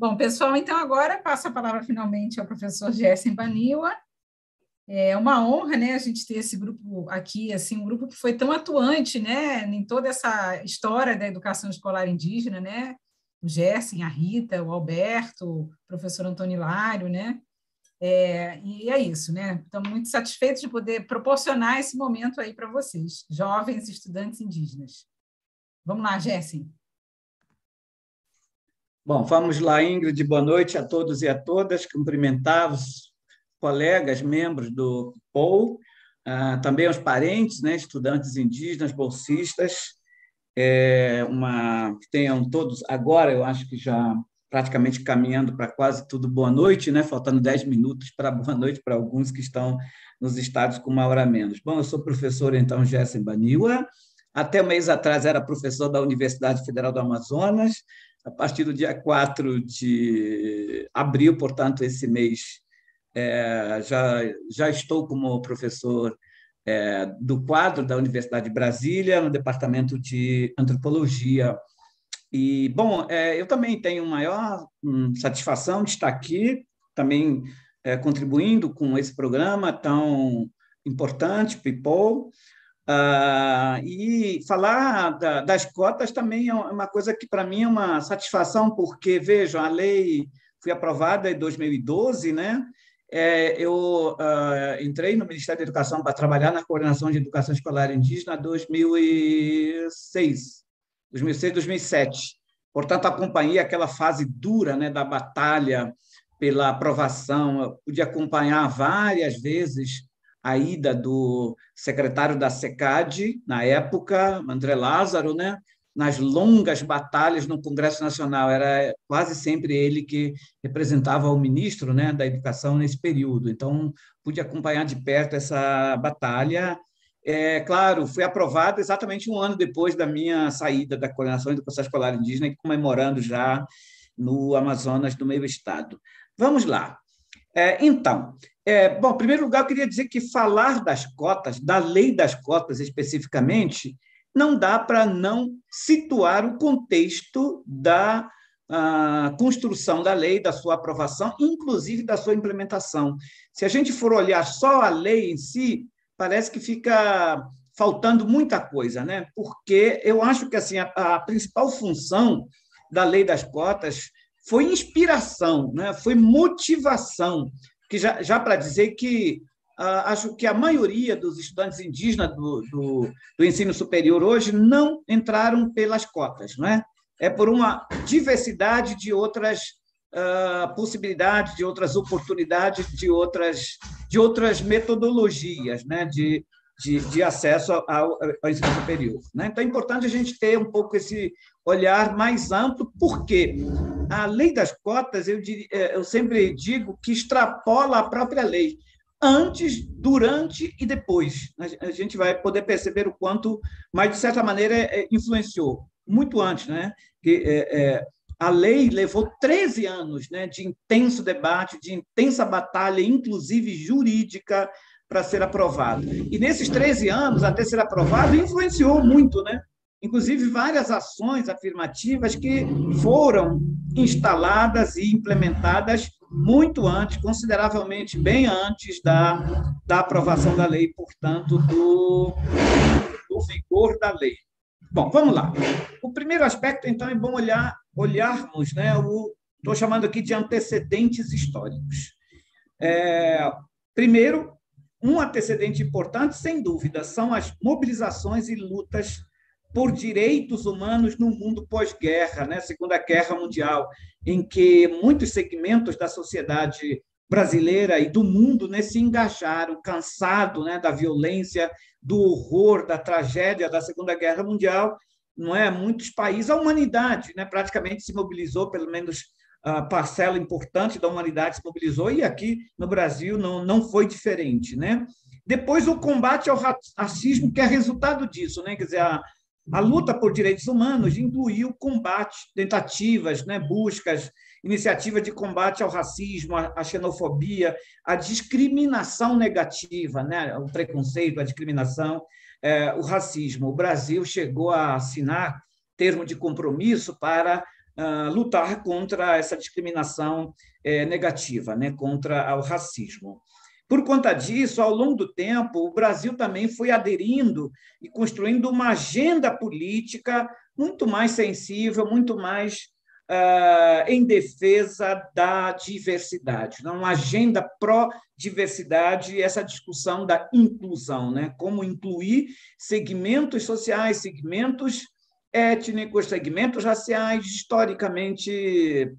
Bom, pessoal, então agora passo a palavra finalmente ao professor Gerson Baniwa. É uma honra, né, a gente ter esse grupo aqui, assim, um grupo que foi tão atuante, né, em toda essa história da educação escolar indígena, né, o Gerson, a Rita, o Alberto, o professor Antônio Hilário, né, e é isso, né, estamos muito satisfeitos de poder proporcionar esse momento aí para vocês, jovens estudantes indígenas. Vamos lá, Gerson. Bom, vamos lá, Ingrid, boa noite a todos e a todas, cumprimentar os colegas, membros do POU, também os parentes, né, estudantes indígenas, bolsistas, que tenham todos, agora eu acho que já praticamente caminhando para quase tudo boa noite, né, faltando 10 minutos para boa noite para alguns que estão nos estados com uma hora a menos. Bom, eu sou professor, então, Gerson Baniwa, até um mês atrás era professor da Universidade Federal do Amazonas. A partir do dia 4 de abril, portanto, esse mês, já estou como professor do quadro da Universidade de Brasília, no departamento de antropologia. E, bom, eu também tenho maior satisfação de estar aqui, também contribuindo com esse programa tão importante, People. E falar das cotas também é uma coisa que, para mim, é uma satisfação, porque, vejam, a lei foi aprovada em 2012, né? Eu entrei no Ministério da Educação para trabalhar na coordenação de educação escolar indígena em 2006, 2007. Portanto, acompanhei aquela fase dura, né, da batalha pela aprovação. Eu pude acompanhar várias vezes a ida do secretário da SECAD, na época, André Lázaro, né, nas longas batalhas no Congresso Nacional. Era quase sempre ele que representava o ministro, né, da Educação nesse período. Então, pude acompanhar de perto essa batalha. Claro, foi aprovado exatamente um ano depois da minha saída da Coordenação de Educação Escolar Indígena, e comemorando já no Amazonas, do meu estado. Vamos lá. Então, bom, em primeiro lugar, eu queria dizer que falar das cotas, da lei das cotas especificamente, não dá para não situar o contexto da construção da lei, da sua aprovação, inclusive da sua implementação. Se a gente for olhar só a lei em si, parece que fica faltando muita coisa, né? Porque eu acho que assim, a principal função da lei das cotas foi inspiração, né? Foi motivação, que já para dizer que acho que a maioria dos estudantes indígenas do ensino superior hoje não entraram pelas cotas, não é? É por uma diversidade de outras possibilidades, de outras oportunidades, de outras metodologias, né? De acesso ao ensino superior, né? Então, é importante a gente ter um pouco esse olhar mais amplo, porque a lei das cotas, eu sempre digo que extrapola a própria lei, antes, durante e depois. A gente vai poder perceber o quanto, mas, de certa maneira, influenciou muito antes, né? A lei levou 13 anos, né, de intenso debate, de intensa batalha, inclusive jurídica, para ser aprovado. E nesses 13 anos, até ser aprovado, influenciou muito, né? Inclusive várias ações afirmativas que foram instaladas e implementadas muito antes, consideravelmente bem antes da aprovação da lei, portanto, do vigor da lei. Bom, vamos lá. O primeiro aspecto, então, é bom olharmos, né, estou chamando aqui de antecedentes históricos. Primeiro, um antecedente importante, sem dúvida, são as mobilizações e lutas por direitos humanos no mundo pós-guerra, né? Segunda Guerra Mundial, em que muitos segmentos da sociedade brasileira e do mundo, né, se engajaram, cansado, né, da violência, do horror, da tragédia da Segunda Guerra Mundial. Não é? Muitos países, a humanidade, né, praticamente se mobilizou, pelo menos a parcela importante da humanidade se mobilizou, e aqui no Brasil não foi diferente, né? Depois, o combate ao racismo, que é resultado disso, né? Quer dizer, a luta por direitos humanos incluiu combate, tentativas, né, buscas, iniciativa de combate ao racismo, à xenofobia, à discriminação negativa, né, o preconceito, a discriminação, o racismo. O Brasil chegou a assinar termo de compromisso para lutar contra essa discriminação negativa, né, contra o racismo. Por conta disso, ao longo do tempo, o Brasil também foi aderindo e construindo uma agenda política muito mais sensível, muito mais em defesa da diversidade, uma agenda pró-diversidade, essa discussão da inclusão, né? Como incluir segmentos sociais, segmentos étnicos, segmentos raciais historicamente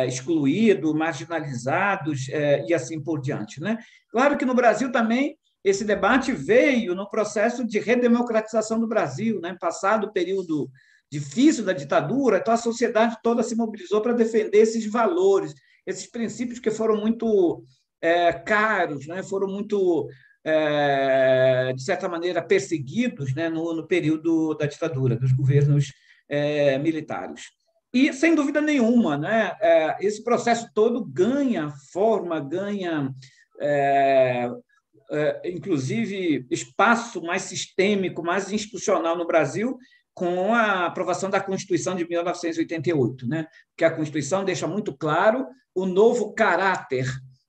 excluídos, marginalizados e assim por diante, né? Claro que no Brasil também esse debate veio no processo de redemocratização do Brasil, né? Passado o período difícil da ditadura, então a sociedade toda se mobilizou para defender esses valores, esses princípios que foram muito caros, né? Foram muito, de certa maneira, perseguidos, né? no período da ditadura, dos governos militares. E, sem dúvida nenhuma, né? Esse processo todo ganha forma, ganha, inclusive, espaço mais sistêmico, mais institucional no Brasil, com a aprovação da Constituição de 1988, né? Que a Constituição deixa muito claro o novo caráter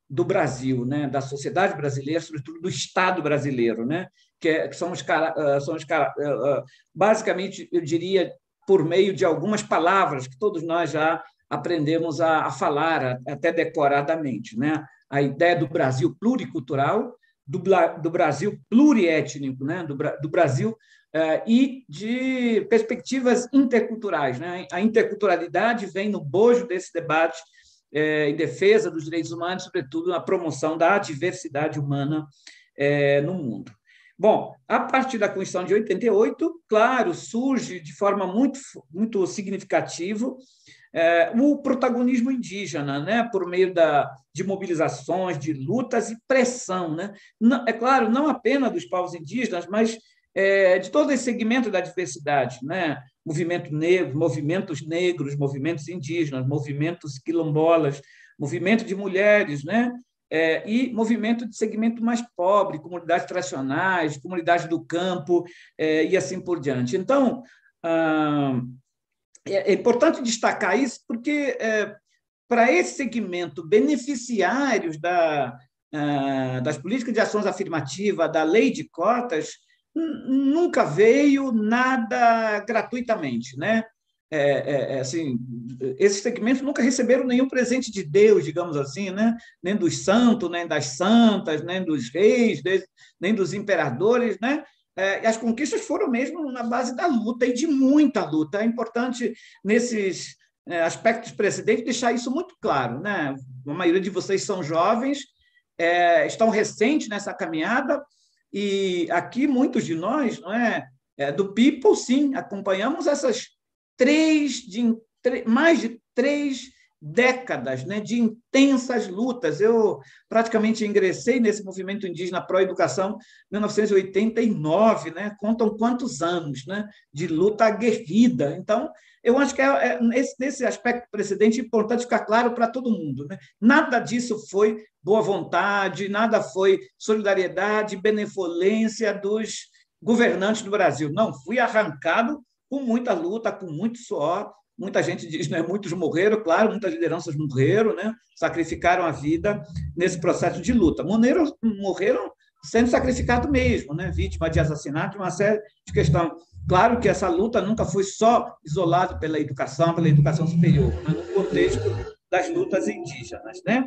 do Brasil, né? Da sociedade brasileira, sobretudo do Estado brasileiro, né? Que somos basicamente, eu diria, por meio de algumas palavras que todos nós já aprendemos a falar, até decoradamente, né? A ideia do Brasil pluricultural, do Brasil pluriétnico, né? Do Brasil e de perspectivas interculturais, né? A interculturalidade vem no bojo desse debate em defesa dos direitos humanos, sobretudo na promoção da diversidade humana no mundo. Bom, a partir da Constituição de 88, claro, surge de forma muito, muito significativa o protagonismo indígena, né? Por meio de mobilizações, de lutas e pressão, né? É claro, não apenas dos povos indígenas, mas de todo esse segmento da diversidade, né? Movimento negro, movimentos negros, movimentos indígenas, movimentos quilombolas, movimento de mulheres, né? E movimento de segmento mais pobre, comunidades tradicionais, comunidades do campo e assim por diante. Então, é importante destacar isso porque, para esse segmento, beneficiários das políticas de ações afirmativas, da lei de cotas, nunca veio nada gratuitamente, né? Assim, esses segmentos nunca receberam nenhum presente de Deus, digamos assim, né? Nem dos santos, nem das santas, nem dos reis, nem dos imperadores, né? As conquistas foram mesmo na base da luta e de muita luta. É importante, nesses aspectos precedentes, deixar isso muito claro, né? A maioria de vocês são jovens, estão recentes nessa caminhada, e aqui muitos de nós, não do People, sim, acompanhamos essas mais de 3 décadas, né, de intensas lutas. Eu praticamente ingressei nesse movimento indígena pró-educação em 1989, né? Contam quantos anos, né, de luta aguerrida. Então, eu acho que nesse aspecto precedente é importante ficar claro para todo mundo, né? Nada disso foi boa vontade, nada foi solidariedade, benevolência dos governantes do Brasil. Não, fui arrancado com muita luta, com muito suor. Muita gente diz, né, muitos morreram, claro, muitas lideranças morreram, né, sacrificaram a vida nesse processo de luta. Morreram sendo sacrificados mesmo, né, vítima de assassinato, uma série de questões. Claro que essa luta nunca foi só isolada pela educação superior, mas no contexto das lutas indígenas, né?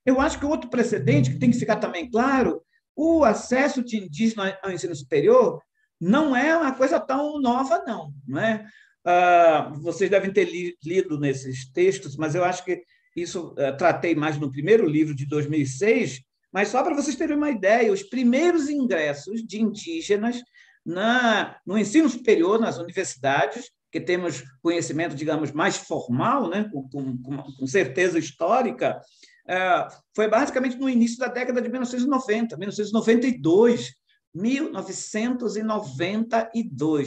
Eu acho que outro precedente que tem que ficar também claro, o acesso de indígenas ao ensino superior não é uma coisa tão nova, não é? Vocês devem ter lido nesses textos, mas eu acho que isso tratei mais no primeiro livro de 2006, mas só para vocês terem uma ideia, os primeiros ingressos de indígenas no ensino superior, nas universidades, que temos conhecimento, digamos, mais formal, né, com certeza histórica, foi basicamente no início da década de 1990, 1992,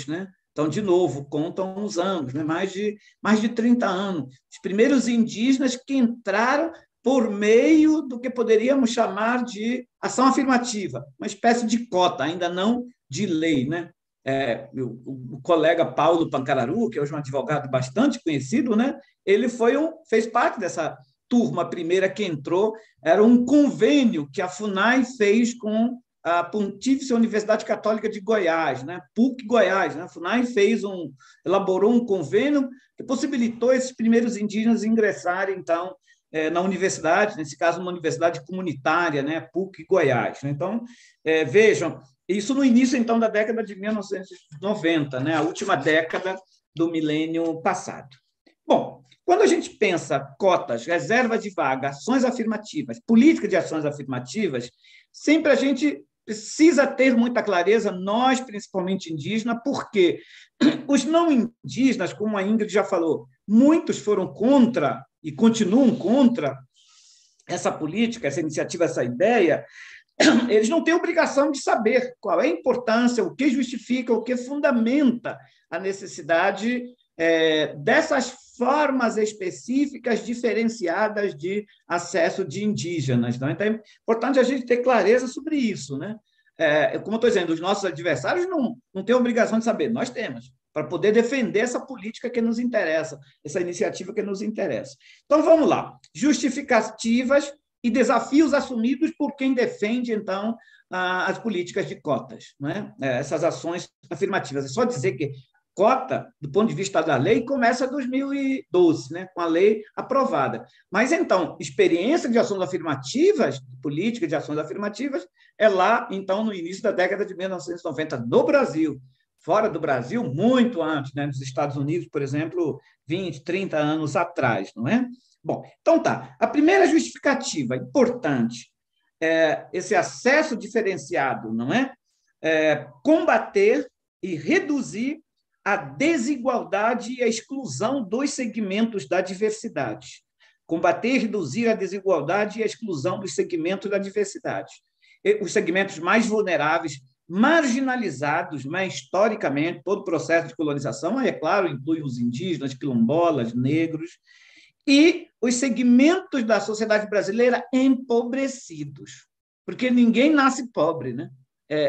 né? Então, de novo, contam uns anos, né? mais de 30 anos. Os primeiros indígenas que entraram por meio do que poderíamos chamar de ação afirmativa, uma espécie de cota, ainda não de lei, né? o colega Paulo Pancararu, que é hoje um advogado bastante conhecido, né? Ele fez parte dessa turma primeira que entrou. Era um convênio que a FUNAI fez com a Pontífice Universidade Católica de Goiás, né? PUC Goiás, né? A FUNAI elaborou um convênio que possibilitou esses primeiros indígenas ingressarem, então, na universidade, nesse caso, uma universidade comunitária, né? PUC Goiás. Então, vejam, isso no início, então, da década de 1990, né? A última década do milênio passado. Bom, quando a gente pensa cotas, reserva de vaga, ações afirmativas, política de ações afirmativas, sempre a gente precisa ter muita clareza, nós, principalmente indígenas, porque os não indígenas, como a Ingrid já falou, muitos foram contra e continuam contra essa política, essa iniciativa, essa ideia. Eles não têm obrigação de saber qual é a importância, o que justifica, o que fundamenta a necessidade dessas formas específicas diferenciadas de acesso de indígenas. Não? Então, é importante a gente ter clareza sobre isso. Né? Como eu estou dizendo, os nossos adversários não têm obrigação de saber, nós temos, para poder defender essa política que nos interessa, essa iniciativa que nos interessa. Então, vamos lá. Justificativas e desafios assumidos por quem defende, então, as políticas de cotas, né? Essas ações afirmativas. É só dizer que cota, do ponto de vista da lei, começa em 2012, né? Com a lei aprovada. Mas, então, experiência de ações afirmativas, política de ações afirmativas, é lá, então, no início da década de 1990, no Brasil. Fora do Brasil, muito antes, né? Nos Estados Unidos, por exemplo, 20, 30 anos atrás, não é? Bom, então tá. A primeira justificativa importante esse acesso diferenciado, não é? Combater e reduzir a desigualdade e a exclusão dos segmentos da diversidade. Combater e reduzir a desigualdade e a exclusão dos segmentos da diversidade. Os segmentos mais vulneráveis, marginalizados, né, historicamente, todo o processo de colonização, é claro, inclui os indígenas, quilombolas, negros, e os segmentos da sociedade brasileira empobrecidos, porque ninguém nasce pobre, né?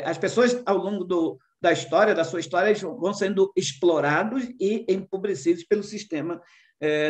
As pessoas, ao longo da história, da sua história, vão sendo explorados e empobrecidos pelo sistema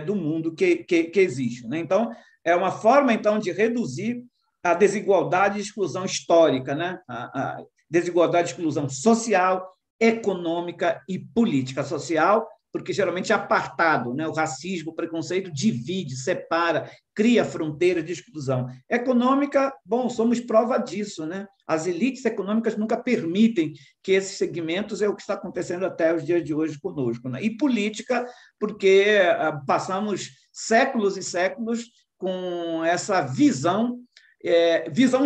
do mundo que existe, né? Então, é uma forma, então, de reduzir a desigualdade e exclusão histórica, né? A desigualdade e exclusão social, econômica e política. Social, porque geralmente é apartado, né? O racismo, o preconceito divide, separa, cria fronteiras de exclusão. Econômica, bom, somos prova disso, né? As elites econômicas nunca permitem que esses segmentos, é o que está acontecendo até os dias de hoje conosco, né? E política, porque passamos séculos e séculos com essa visão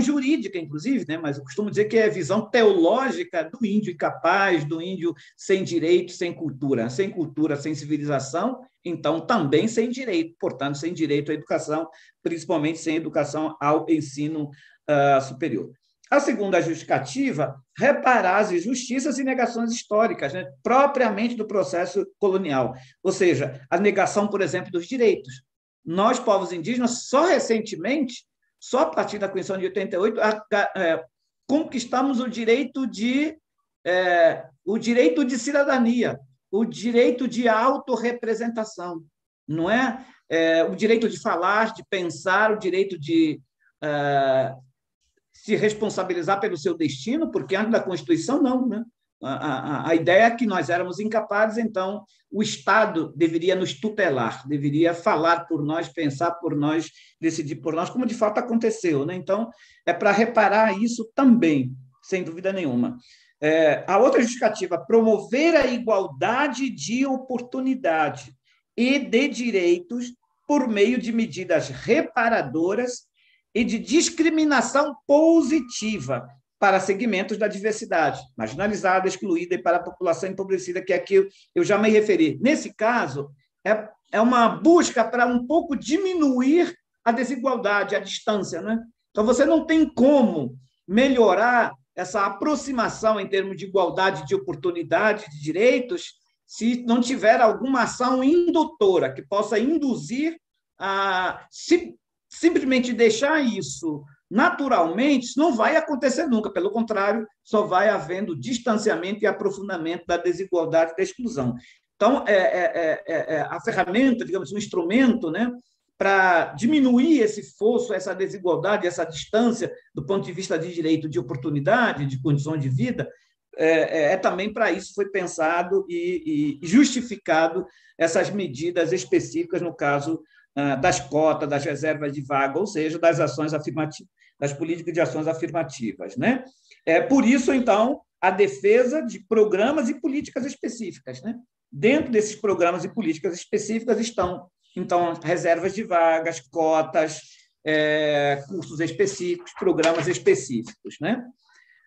jurídica, inclusive, né? Mas eu costumo dizer que é visão teológica do índio incapaz, do índio sem direito, sem cultura, sem civilização, então também sem direito, portanto, sem direito à educação, principalmente sem educação ao ensino superior. A segunda justificativa, reparar as injustiças e negações históricas, né? Propriamente do processo colonial, ou seja, a negação, por exemplo, dos direitos. Nós, povos indígenas, só recentemente, só a partir da Constituição de 88, conquistamos o direito de cidadania, o direito de autorrepresentação, não é? O direito de falar, de pensar, o direito de se responsabilizar pelo seu destino, porque antes da Constituição, não, né? A ideia é que nós éramos incapazes, então o Estado deveria nos tutelar, deveria falar por nós, pensar por nós, decidir por nós, como de fato aconteceu, né? Então, é para reparar isso também, sem dúvida nenhuma. A outra justificativa, promover a igualdade de oportunidade e de direitos por meio de medidas reparadoras e de discriminação positiva para segmentos da diversidade, marginalizada, excluída, e para a população empobrecida, que é que eu já me referi. Nesse caso, é uma busca para um pouco diminuir a desigualdade, a distância, né? Então, você não tem como melhorar essa aproximação em termos de igualdade de oportunidade, de direitos, se não tiver alguma ação indutora que possa induzir a simplesmente deixar isso naturalmente, isso não vai acontecer nunca, pelo contrário, só vai havendo distanciamento e aprofundamento da desigualdade e da exclusão. Então, a ferramenta, digamos, um instrumento, né, para diminuir esse fosso, essa desigualdade, essa distância do ponto de vista de direito de oportunidade, de condições de vida, também para isso foi pensado e justificado essas medidas específicas no caso das cotas, das reservas de vaga, ou seja, das ações afirmativas, das políticas de ações afirmativas, né? Por isso, então, a defesa de programas e políticas específicas, né? Dentro desses programas e políticas específicas estão, então, reservas de vagas, cotas, cursos específicos, programas específicos, né?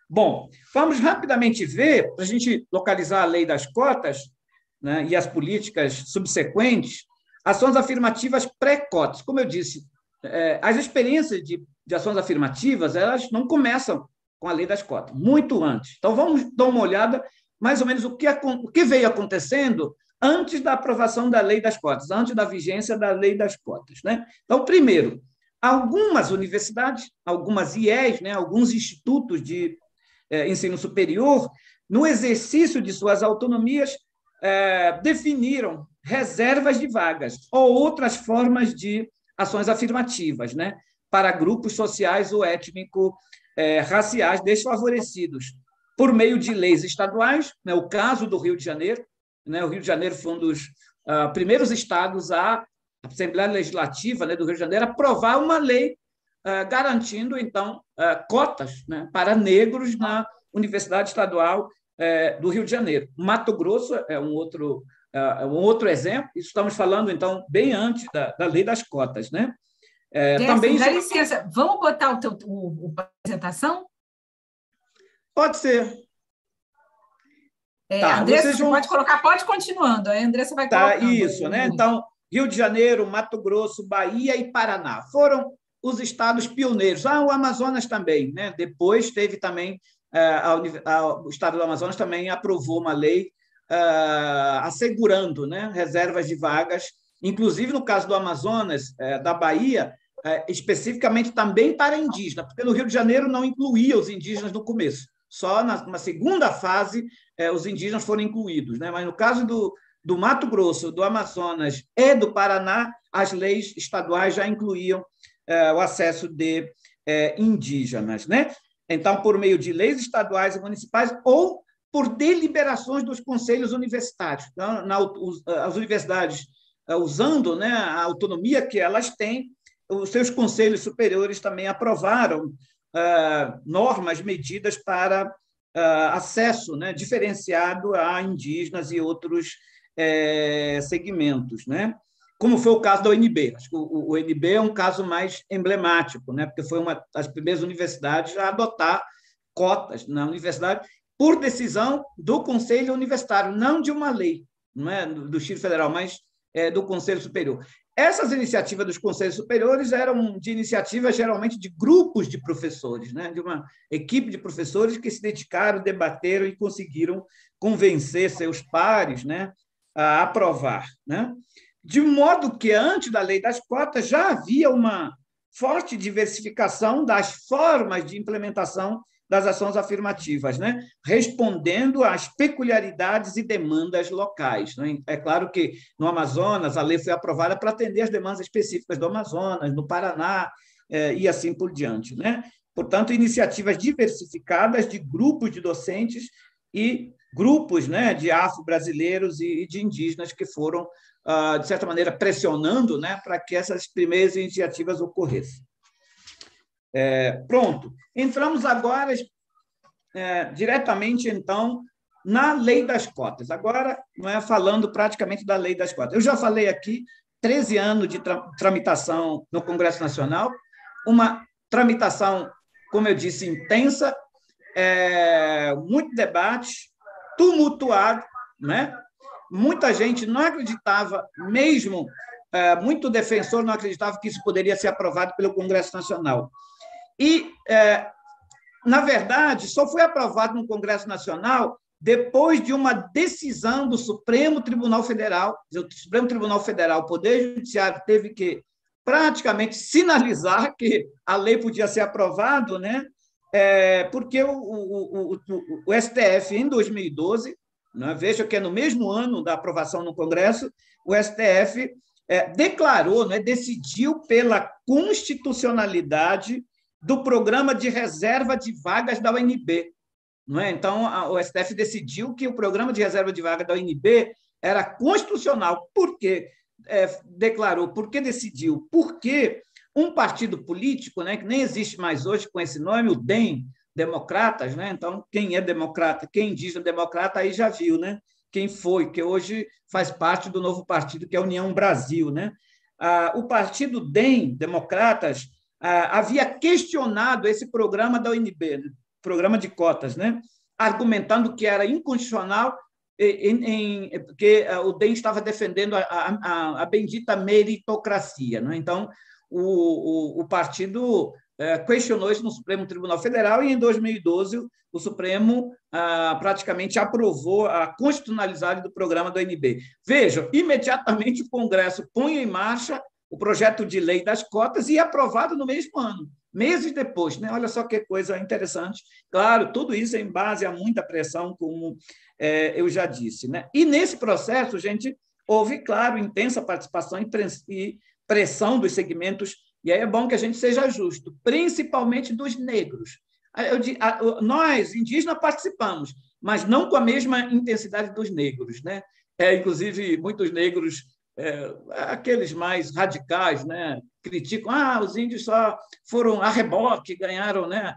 Bom, vamos rapidamente ver, para a gente localizar a lei das cotas, né, e as políticas subsequentes, ações afirmativas pré-cotas. Como eu disse, as experiências de ações afirmativas, elas não começam com a lei das cotas, muito antes. Então, vamos dar uma olhada, mais ou menos, o que veio acontecendo antes da aprovação da lei das cotas, antes da vigência da lei das cotas, né? Então, primeiro, algumas universidades, algumas IES, né, alguns institutos de ensino superior, no exercício de suas autonomias, definiram reservas de vagas ou outras formas de ações afirmativas, né, para grupos sociais ou étnico-raciais desfavorecidos, por meio de leis estaduais, né, o caso do Rio de Janeiro, né, o Rio de Janeiro foi um dos primeiros estados a Assembleia Legislativa, né, do Rio de Janeiro aprovar uma lei garantindo, então, cotas, né, para negros na Universidade Estadual do Rio de Janeiro. Mato Grosso é um outro exemplo, estamos falando, então, bem antes da lei das cotas, né? Também dá licença, vamos botar a apresentação? Pode ser. Tá, Andressa, você pode colocar, pode continuando, a Andressa vai colocando. Isso, né? Então, Rio de Janeiro, Mato Grosso, Bahia e Paraná foram os estados pioneiros. O Amazonas também, né? Depois teve também, o estado do Amazonas também aprovou uma lei assegurando, né, reservas de vagas, inclusive no caso do Amazonas, da Bahia, especificamente também para indígenas, porque no Rio de Janeiro não incluía os indígenas no começo, só na segunda fase os indígenas foram incluídos, né? Mas no caso do Mato Grosso, do Amazonas e do Paraná, as leis estaduais já incluíam o acesso de indígenas, né? Então, por meio de leis estaduais e municipais ou por deliberações dos conselhos universitários. Então, as universidades, usando, né, a autonomia que elas têm, os seus conselhos superiores também aprovaram normas, medidas para acesso, né, diferenciado a indígenas e outros segmentos, né? Como foi o caso da UNB. Acho que o UNB é um caso mais emblemático, né? Porque foi uma das primeiras universidades a adotar cotas na universidade por decisão do Conselho Universitário, não de uma lei, não é do Distrito Federal, mas do Conselho Superior. Essas iniciativas dos Conselhos Superiores eram de iniciativas, geralmente, de grupos de professores, né? De uma equipe de professores que se dedicaram, debateram e conseguiram convencer seus pares, né, a aprovar, né? De modo que, antes da lei das cotas, já havia uma forte diversificação das formas de implementação das ações afirmativas, né? Respondendo às peculiaridades e demandas locais, né? É claro que, no Amazonas, a lei foi aprovada para atender às demandas específicas do Amazonas, no Paraná, e assim por diante, né? Portanto, iniciativas diversificadas de grupos de docentes e grupos, né, de afro-brasileiros e de indígenas que foram, de certa maneira, pressionando, né, para que essas primeiras iniciativas ocorressem. Pronto. Entramos agora diretamente, então, na lei das cotas. Agora, não é falando praticamente da lei das cotas. Eu já falei aqui, 13 anos de tramitação no Congresso Nacional, uma tramitação, como eu disse, intensa, muito debate, tumultuado, né? Muita gente não acreditava, mesmo muito defensor não acreditava que isso poderia ser aprovado pelo Congresso Nacional. E, na verdade, só foi aprovado no Congresso Nacional depois de uma decisão do Supremo Tribunal Federal. O Supremo Tribunal Federal, o Poder Judiciário, teve que praticamente sinalizar que a lei podia ser aprovada, né? Porque o STF, em 2012, né, veja que é no mesmo ano da aprovação no Congresso, o STF declarou, né, decidiu pela constitucionalidade do programa de reserva de vagas da UNB. Não é? Então, o STF decidiu que o programa de reserva de vagas da UNB era constitucional. Por quê? Declarou, por que decidiu? Porque um partido político, né, que nem existe mais hoje com esse nome, o DEM, Democratas, né? Então, quem é democrata, quem diz democrata, aí já viu, né? Quem foi, que hoje faz parte do novo partido, que é a União Brasil, né? O partido DEM, Democratas, havia questionado esse programa da UNB, né? Programa de cotas, né? Argumentando que era inconstitucional, porque o DEM estava defendendo a bendita meritocracia, né? Então, o partido questionou isso no Supremo Tribunal Federal e, em 2012, o Supremo praticamente aprovou a constitucionalidade do programa da ONB. Vejam, imediatamente o Congresso põe em marcha o projeto de lei das cotas e é aprovado no mesmo ano, meses depois, né? Olha só que coisa interessante. Claro, tudo isso é em base a muita pressão, como eu já disse, né? E nesse processo, gente, houve, claro, intensa participação e pressão dos segmentos, e aí é bom que a gente seja justo, principalmente dos negros. Nós, indígenas, participamos, mas não com a mesma intensidade dos negros, né? Inclusive, muitos negros, aqueles mais radicais, né, criticam, os índios só foram a reboque, ganharam, né,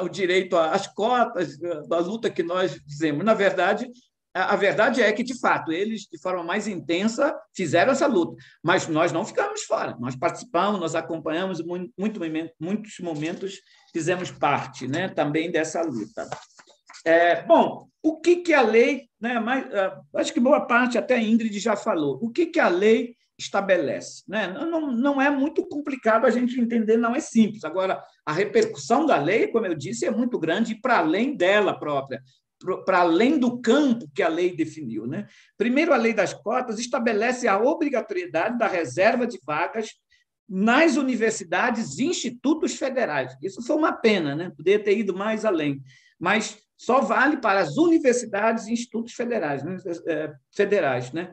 o direito às cotas da luta que nós fizemos. Na verdade, a verdade é que, de fato, eles, de forma mais intensa, fizeram essa luta, mas nós não ficamos fora, nós participamos, nós acompanhamos, muitos momentos fizemos parte, né, também dessa luta. Bom, o que a lei, né, acho que boa parte até a Ingrid já falou, o que a lei estabelece, né? Não é muito complicado a gente entender, não é simples. Agora, a repercussão da lei, como eu disse, é muito grande e para além dela própria, para além do campo que a lei definiu, né? Primeiro, a lei das cotas estabelece a obrigatoriedade da reserva de vagas nas universidades e institutos federais. Isso foi uma pena, né? Poderia ter ido mais além, mas só vale para as universidades e institutos federais, né?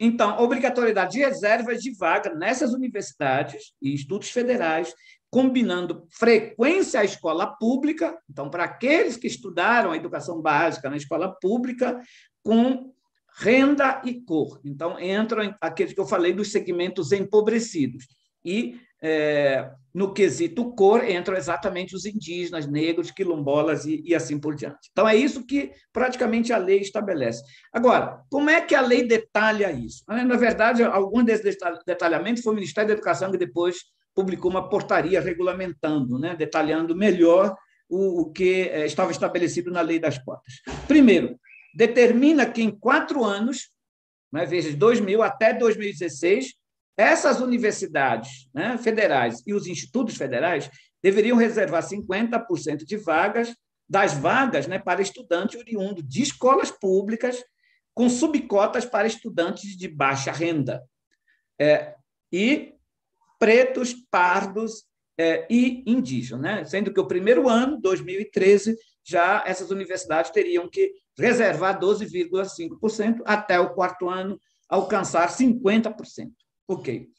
Então, obrigatoriedade de reservas de vaga nessas universidades e institutos federais, combinando frequência à escola pública, então, para aqueles que estudaram a educação básica na escola pública, com renda e cor. Então, entram aqueles que eu falei dos segmentos empobrecidos. E, no quesito cor, entram exatamente os indígenas, negros, quilombolas e assim por diante. Então, é isso que praticamente a lei estabelece. Agora, como é que a lei detalha isso? Na verdade, algum desses detalhamentos foi o Ministério da Educação que depois publicou uma portaria regulamentando, né, detalhando melhor o que estava estabelecido na lei das cotas. Primeiro, determina que em 4 anos, né, veja, de 2000 até 2016, essas universidades, né, federais e os institutos federais deveriam reservar 50% de vagas, das vagas, né, para estudante oriundo de escolas públicas, com subcotas para estudantes de baixa renda. E pretos, pardos e indígenas, né? Sendo que o primeiro ano, 2013, já essas universidades teriam que reservar 12,5%, até o 4º ano alcançar 50%. Ok.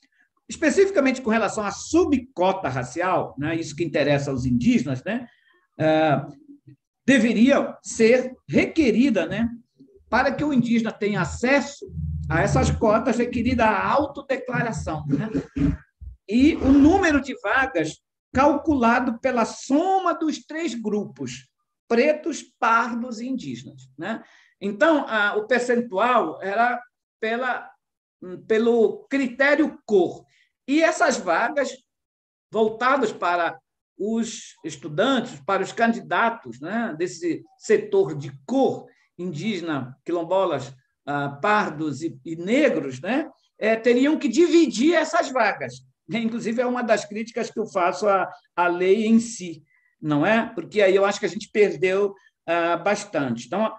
Especificamente com relação à subcota racial, né, isso que interessa aos indígenas, né, deveria ser requerida, né, para que o indígena tenha acesso a essas cotas, requerida a autodeclaração, né, e o número de vagas calculado pela soma dos 3 grupos, pretos, pardos e indígenas, né? Então, o percentual era pelo critério cor. E essas vagas voltadas para os estudantes, para os candidatos, né, desse setor de cor, indígena, quilombolas, pardos e negros, né, teriam que dividir essas vagas. Inclusive, é uma das críticas que eu faço à lei em si, não é? Porque aí eu acho que a gente perdeu bastante. Então,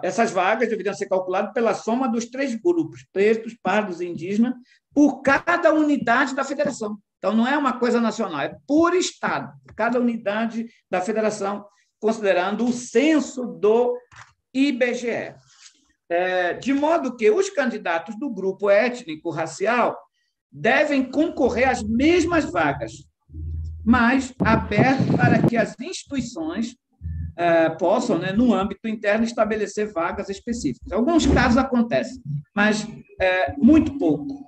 essas vagas deveriam ser calculadas pela soma dos 3 grupos, pretos, pardos e indígenas, por cada unidade da federação. Então, não é uma coisa nacional, é por estado, por cada unidade da federação, considerando o censo do IBGE. De modo que os candidatos do grupo étnico-racial devem concorrer às mesmas vagas, mas aberto para que as instituições possam, né, no âmbito interno, estabelecer vagas específicas. Alguns casos acontecem, mas muito pouco.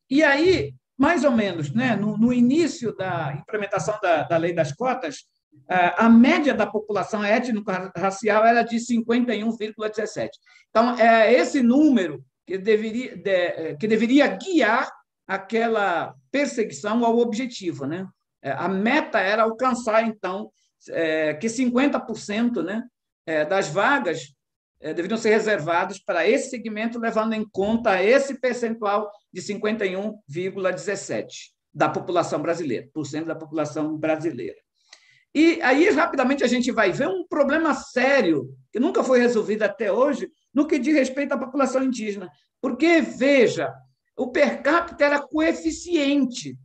E aí, mais ou menos, né, no início da implementação da lei das cotas, a média da população étnico-racial era de 51,17. Então, é esse número que deveria guiar aquela perseguição ao objetivo, né? A meta era alcançar, então, que 50%, né, das vagas deveriam ser reservadas para esse segmento, levando em conta esse percentual de 51,17% da população brasileira, por cento da população brasileira. E aí, rapidamente, a gente vai ver um problema sério, que nunca foi resolvido até hoje, no que diz respeito à população indígena. Porque, veja, o per capita era coeficiente.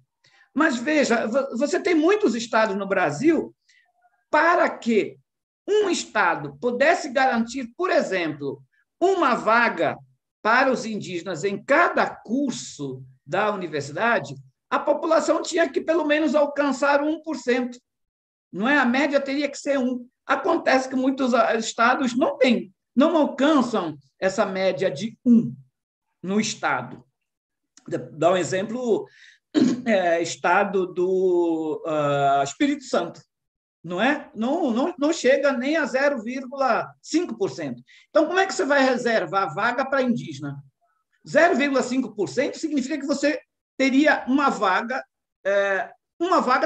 Mas, veja, você tem muitos estados no Brasil para que um estado pudesse garantir, por exemplo, uma vaga para os indígenas em cada curso da universidade, a população tinha que, pelo menos, alcançar 1%. Não é? A média teria que ser 1%. Acontece que muitos estados não alcançam essa média de 1% no estado. Dá um exemplo, estado do Espírito Santo. Não é? Não chega nem a 0,5%. Então, como é que você vai reservar vaga para indígena? 0,5% significa que você teria uma vaga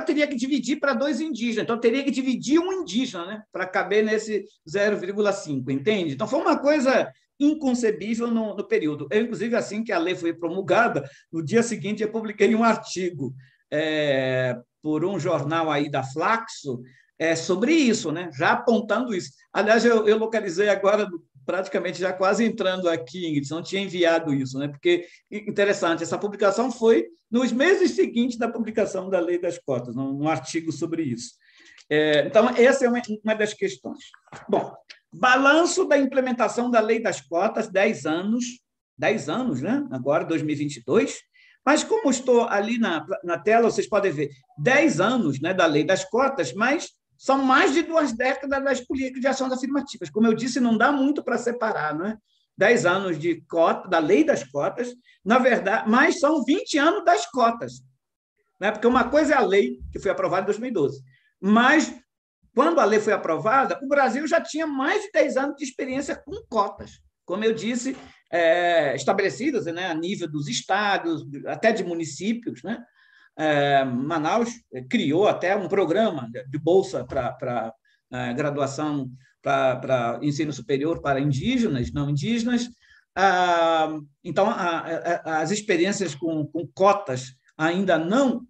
teria que dividir para 2 indígenas, então teria que dividir um indígena, né, para caber nesse 0,5%, entende? Então, foi uma coisa inconcebível no período. Eu, inclusive, assim que a lei foi promulgada, no dia seguinte eu publiquei um artigo por um jornal aí da Flaxo, sobre isso, né? Já apontando isso. Aliás, eu localizei agora, praticamente já quase entrando aqui, Ingrid, não tinha enviado isso, né? Porque, interessante, essa publicação foi nos meses seguintes da publicação da Lei das Cotas, um artigo sobre isso. Então, essa é uma das questões. Bom, balanço da implementação da Lei das Cotas, 10 anos, né? Agora, 2022, mas como estou ali na tela, vocês podem ver, 10 anos, né, da Lei das Cotas, mas são mais de 2 décadas das políticas de ações afirmativas. Como eu disse, não dá muito para separar, não é? 10 anos de cota, da lei das cotas, na verdade, mas são 20 anos das cotas. Né? Porque uma coisa é a lei, que foi aprovada em 2012, mas, quando a lei foi aprovada, o Brasil já tinha mais de 10 anos de experiência com cotas. Como eu disse, estabelecidas, né, a nível dos estados, até de municípios, né? Manaus criou até um programa de bolsa para graduação, para ensino superior para indígenas, não indígenas. Então, as experiências com cotas ainda não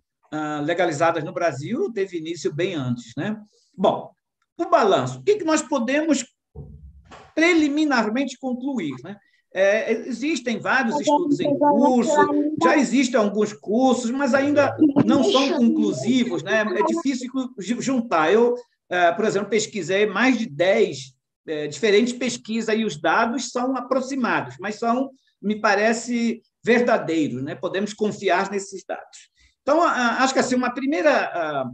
legalizadas no Brasil teve início bem antes, né? Bom, o balanço. O que nós podemos preliminarmente concluir, né? Existem vários estudos em curso, já existem alguns cursos, mas ainda não são conclusivos, né? É difícil juntar. Eu, por exemplo, pesquisei mais de 10 diferentes pesquisas e os dados são aproximados, mas me parece, verdadeiros, né? Podemos confiar nesses dados. Então, acho que assim, uma primeira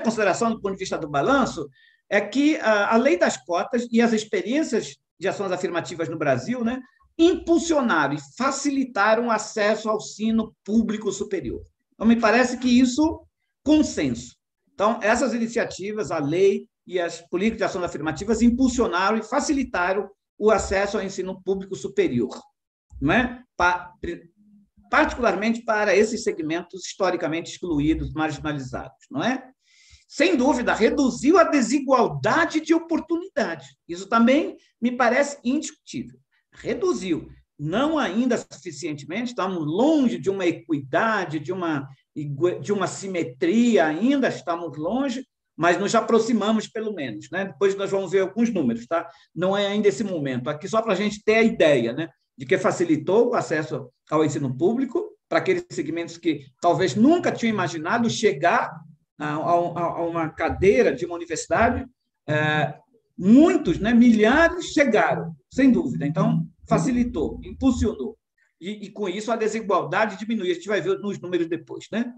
consideração do ponto de vista do balanço é que a lei das cotas e as experiências de ações afirmativas no Brasil, né, impulsionaram e facilitaram o acesso ao ensino público superior. Então, me parece que isso, consenso. Então, essas iniciativas, a lei e as políticas de ações afirmativas impulsionaram e facilitaram o acesso ao ensino público superior, não é? Particularmente para esses segmentos historicamente excluídos, marginalizados, não é? Sem dúvida, reduziu a desigualdade de oportunidade. Isso também me parece indiscutível. Reduziu. Não ainda suficientemente, estamos longe de uma equidade, de uma simetria, ainda estamos longe, mas nos aproximamos, pelo menos, né? Depois nós vamos ver alguns números, tá? Não é ainda esse momento. Aqui só para a gente ter a ideia, né, de que facilitou o acesso ao ensino público para aqueles segmentos que talvez nunca tinham imaginado chegar a uma cadeira de uma universidade. Muitos, né, milhares chegaram, sem dúvida. Então, facilitou, impulsionou. E com isso, a desigualdade diminui. A gente vai ver nos números depois, né?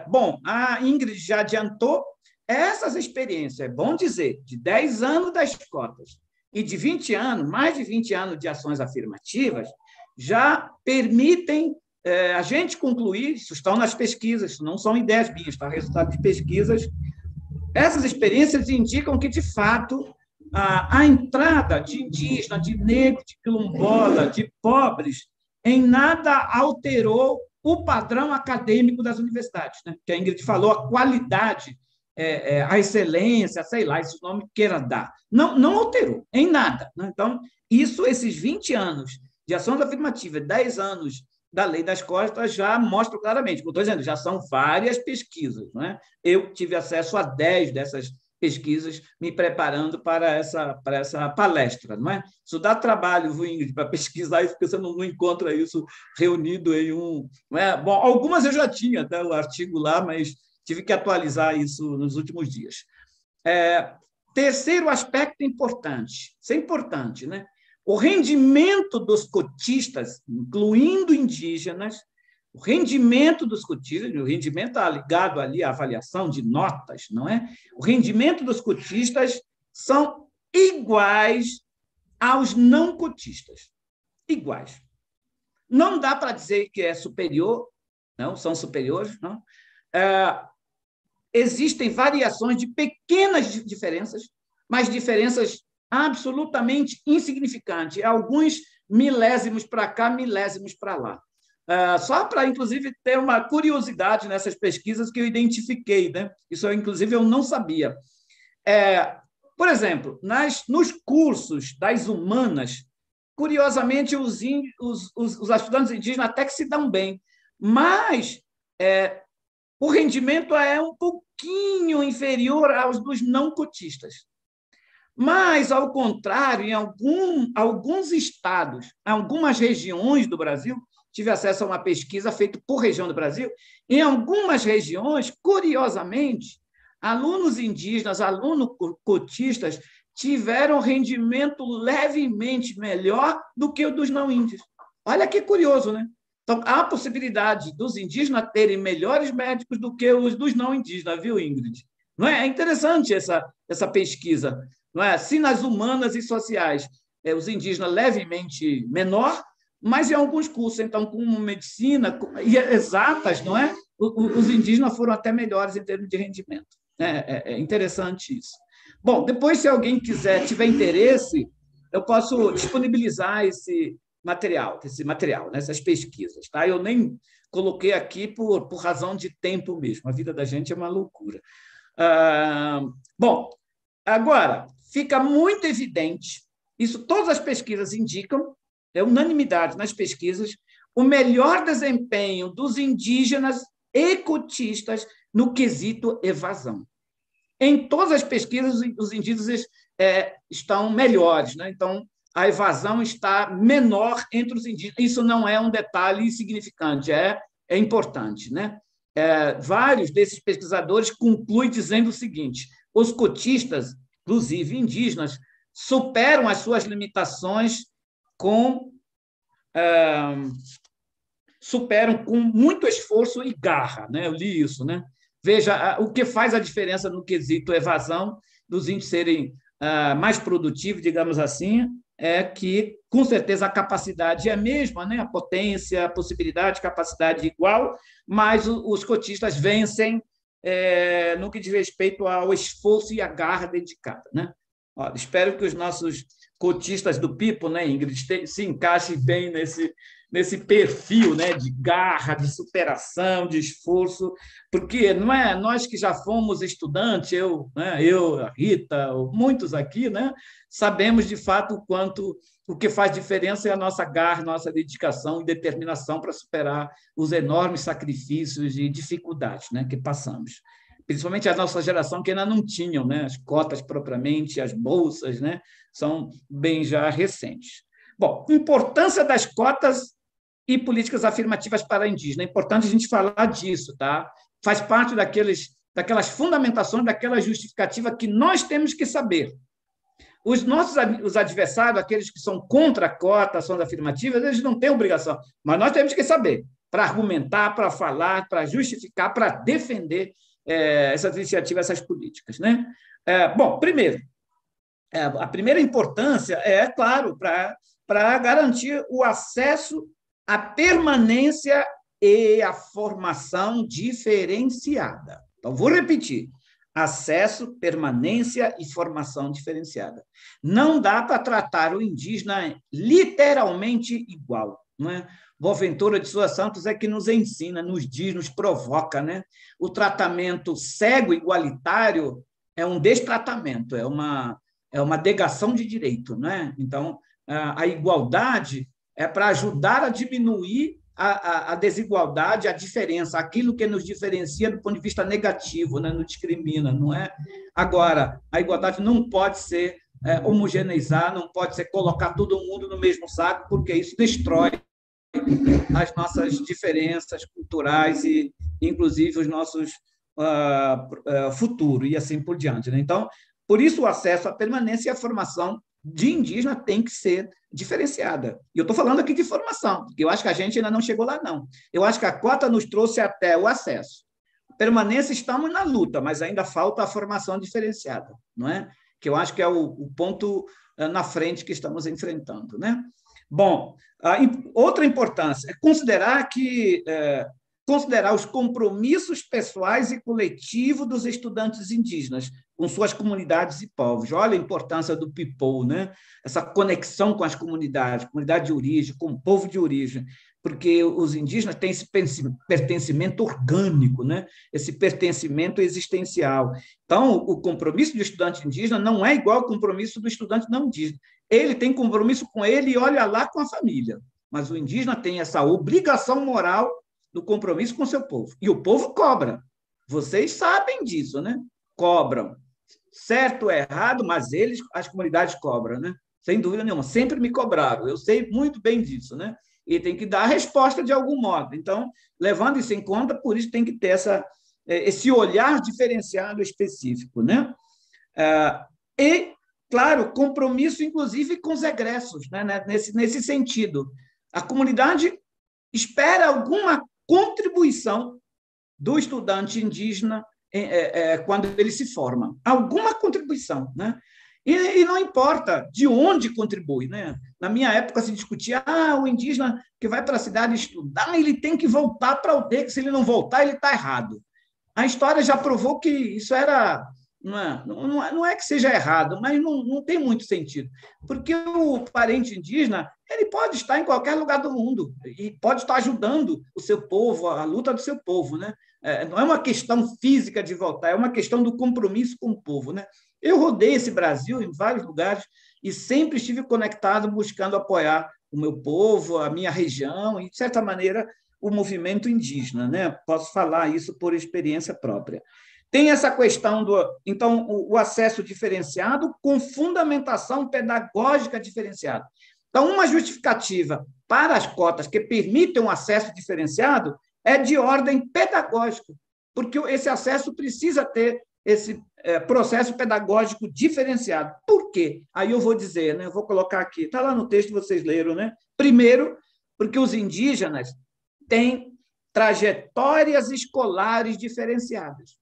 Bom, a Ingrid já adiantou essas experiências, é bom dizer, de 10 anos das cotas e de 20 anos, mais de 20 anos de ações afirmativas, já permitem a gente concluir, isso estão nas pesquisas, isso não são ideias minhas, está resultado de pesquisas. Essas experiências indicam que, de fato, a entrada de indígena, de negro, de quilombola, de pobres, em nada alterou o padrão acadêmico das universidades, né? Que a Ingrid falou, a qualidade, a excelência, sei lá, esse nome queira dar. Não alterou, em nada, né? Então, esses 20 anos de ações afirmativas, 10 anos da Lei das Cotas, já mostram claramente. Como estou dizendo, já são várias pesquisas, não é? Eu tive acesso a 10 dessas pesquisas me preparando para essa palestra, não é? Isso dá trabalho, viu, Ingrid, para pesquisar, porque você não encontra isso reunido em um... Não é? Bom, algumas eu já tinha, até o artigo lá, mas tive que atualizar isso nos últimos dias. Terceiro aspecto importante, isso é importante, né? O rendimento dos cotistas, incluindo indígenas, o rendimento dos cotistas, o rendimento está ligado ali à avaliação de notas, não é? O rendimento dos cotistas são iguais aos não cotistas. Iguais. Não dá para dizer que é superior, não, são superiores, não. Existem variações de pequenas diferenças, mas diferenças absolutamente insignificantes, alguns milésimos para cá, milésimos para lá. Só para, inclusive, ter uma curiosidade nessas pesquisas que eu identifiquei, né? Isso, inclusive, eu não sabia. Por exemplo, nos cursos das humanas, curiosamente, os estudantes indígenas até que se dão bem, mas o rendimento é um pouquinho inferior aos dos não cotistas. Mas, ao contrário, em alguns estados, em algumas regiões do Brasil, tive acesso a uma pesquisa feita por região do Brasil, em algumas regiões, curiosamente, alunos indígenas, alunos cotistas, tiveram rendimento levemente melhor do que o dos não índios. Olha que curioso, né? Então, há a possibilidade dos indígenas terem melhores médicos do que os dos não indígenas, viu, Ingrid? Não é? É interessante essa pesquisa. Não é? Se nas humanas e sociais os indígenas levemente menor, mas em alguns cursos, então, como medicina e exatas, não é? Os indígenas foram até melhores em termos de rendimento. É interessante isso. Bom, depois, se alguém tiver interesse, eu posso disponibilizar esse material, né? Essas pesquisas. Tá? Eu nem coloquei aqui por razão de tempo mesmo. A vida da gente é uma loucura. Bom, agora, fica muito evidente, isso todas as pesquisas indicam, é unanimidade nas pesquisas, o melhor desempenho dos indígenas e cotistas no quesito evasão. Em todas as pesquisas, os indígenas estão melhores, né? Então, a evasão está menor entre os indígenas. Isso não é um detalhe insignificante, é importante, né? Vários desses pesquisadores concluem dizendo o seguinte: os cotistas, inclusive indígenas, superam as suas limitações superam com muito esforço e garra, né? Eu li isso, né? Veja, o que faz a diferença no quesito evasão dos índios serem mais produtivos, digamos assim, é que, com certeza, a capacidade é a mesma, né? A potência, a possibilidade, capacidade igual, mas os cotistas vencem no que diz respeito ao esforço e à garra dedicada, né? Olha, espero que os nossos cotistas do Pipo, né, Ingrid, se encaixem bem nesse perfil, né, de garra, de superação, de esforço, porque não é nós que já fomos estudantes, eu, a Rita, muitos aqui, né, sabemos de fato o que faz diferença é a nossa garra, nossa dedicação e determinação para superar os enormes sacrifícios e dificuldades, né, que passamos. principalmente a nossa geração, que ainda não tinham, né, as cotas propriamente, as bolsas, né, são bem já recentes. Bom, importância das cotas e políticas afirmativas para indígenas. É importante a gente falar disso, tá? Faz parte daquelas fundamentações, daquela justificativa que nós temos que saber. Os adversários, aqueles que são contra a cota, ações afirmativas, eles não têm obrigação, mas nós temos que saber, para argumentar, para falar, para justificar, para defender essas iniciativas, essas políticas. Né? Bom, primeiro, a primeira importância é, claro, para garantir o acesso à permanência e à formação diferenciada. Então, vou repetir. Acesso, permanência e formação diferenciada. Não dá para tratar o indígena literalmente igual. Não é? Boaventura de Sousa Santos é que nos ensina, nos diz, nos provoca. Né? O tratamento cego igualitário é um destratamento, é uma negação de direito. Não é? Então, a igualdade é para ajudar a diminuir a desigualdade, a diferença, aquilo que nos diferencia do ponto de vista negativo, né? Nos discrimina, não é? Agora, a igualdade não pode ser homogeneizar, não pode ser colocar todo mundo no mesmo saco, porque isso destrói as nossas diferenças culturais e, inclusive, os nossos futuro e assim por diante. Né? Então, por isso, o acesso à permanência e à formação de indígena tem que ser diferenciada. E eu estou falando aqui de formação, porque eu acho que a gente ainda não chegou lá, não. Eu acho que a cota nos trouxe até o acesso. Permanência, estamos na luta, mas ainda falta a formação diferenciada, não é? Que eu acho que é o ponto na frente que estamos enfrentando. Né? Bom, outra importância é considerar os compromissos pessoais e coletivos dos estudantes indígenas com suas comunidades e povos. Olha a importância do people, né? Essa conexão com as comunidades, comunidade de origem, com o povo de origem, porque os indígenas têm esse pertencimento orgânico, né? Esse pertencimento existencial. Então, o compromisso do estudante indígena não é igual ao compromisso do estudante não indígena. Ele tem compromisso com ele e olha lá com a família, mas o indígena tem essa obrigação moral do compromisso com o seu povo. E o povo cobra. Vocês sabem disso, né? Cobram. Certo ou errado, mas as comunidades cobram, né? Sem dúvida nenhuma. Sempre me cobraram. Eu sei muito bem disso, né? E tem que dar a resposta de algum modo. Então, levando isso em conta, por isso tem que ter esse olhar diferenciado específico, né? E, claro, compromisso, inclusive, com os egressos, né? Nesse sentido. A comunidade espera alguma contribuição do estudante indígena quando ele se forma. Alguma contribuição. Né? E não importa de onde contribui. Né? Na minha época se discutia o indígena que vai para a cidade estudar, ele tem que voltar para a aldeia, que se ele não voltar, ele está errado. A história já provou que isso era... Não é que seja errado, mas não tem muito sentido. Porque o parente indígena ele pode estar em qualquer lugar do mundo e pode estar ajudando o seu povo, a luta do seu povo. Né? Não é uma questão física de voltar, é uma questão do compromisso com o povo. Né? Eu rodei esse Brasil em vários lugares e sempre estive conectado, buscando apoiar o meu povo, a minha região e, de certa maneira, o movimento indígena. Né? Posso falar isso por experiência própria. Tem essa questão então, o acesso diferenciado com fundamentação pedagógica diferenciada. Então, uma justificativa para as cotas que permitem um acesso diferenciado é de ordem pedagógica, porque esse acesso precisa ter esse processo pedagógico diferenciado. Por quê? Aí eu vou dizer, né? Eu vou colocar aqui, está lá no texto, vocês leram, né? Primeiro, porque os indígenas têm trajetórias escolares diferenciadas.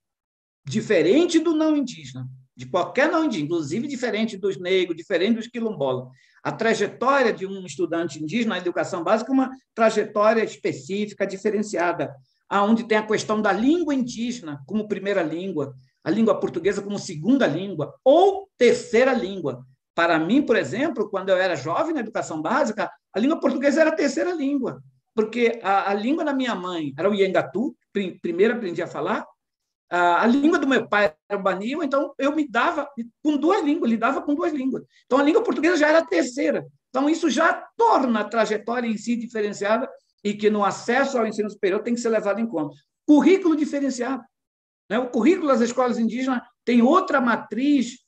Diferente do não indígena, de qualquer não indígena, inclusive diferente dos negros, diferente dos quilombolas. A trajetória de um estudante indígena na educação básica é uma trajetória específica, diferenciada, onde tem a questão da língua indígena como primeira língua, a língua portuguesa como segunda língua ou terceira língua. Para mim, por exemplo, quando eu era jovem na educação básica, a língua portuguesa era a terceira língua, porque a língua da minha mãe era o Iengatu, primeiro aprendi a falar, a língua do meu pai era o Banil, então eu me dava com duas línguas, lidava com duas línguas. Então, a língua portuguesa já era a terceira. Então, isso já torna a trajetória em si diferenciada e que no acesso ao ensino superior tem que ser levado em conta. Currículo diferenciado. né? O currículo das escolas indígenas tem outra matriz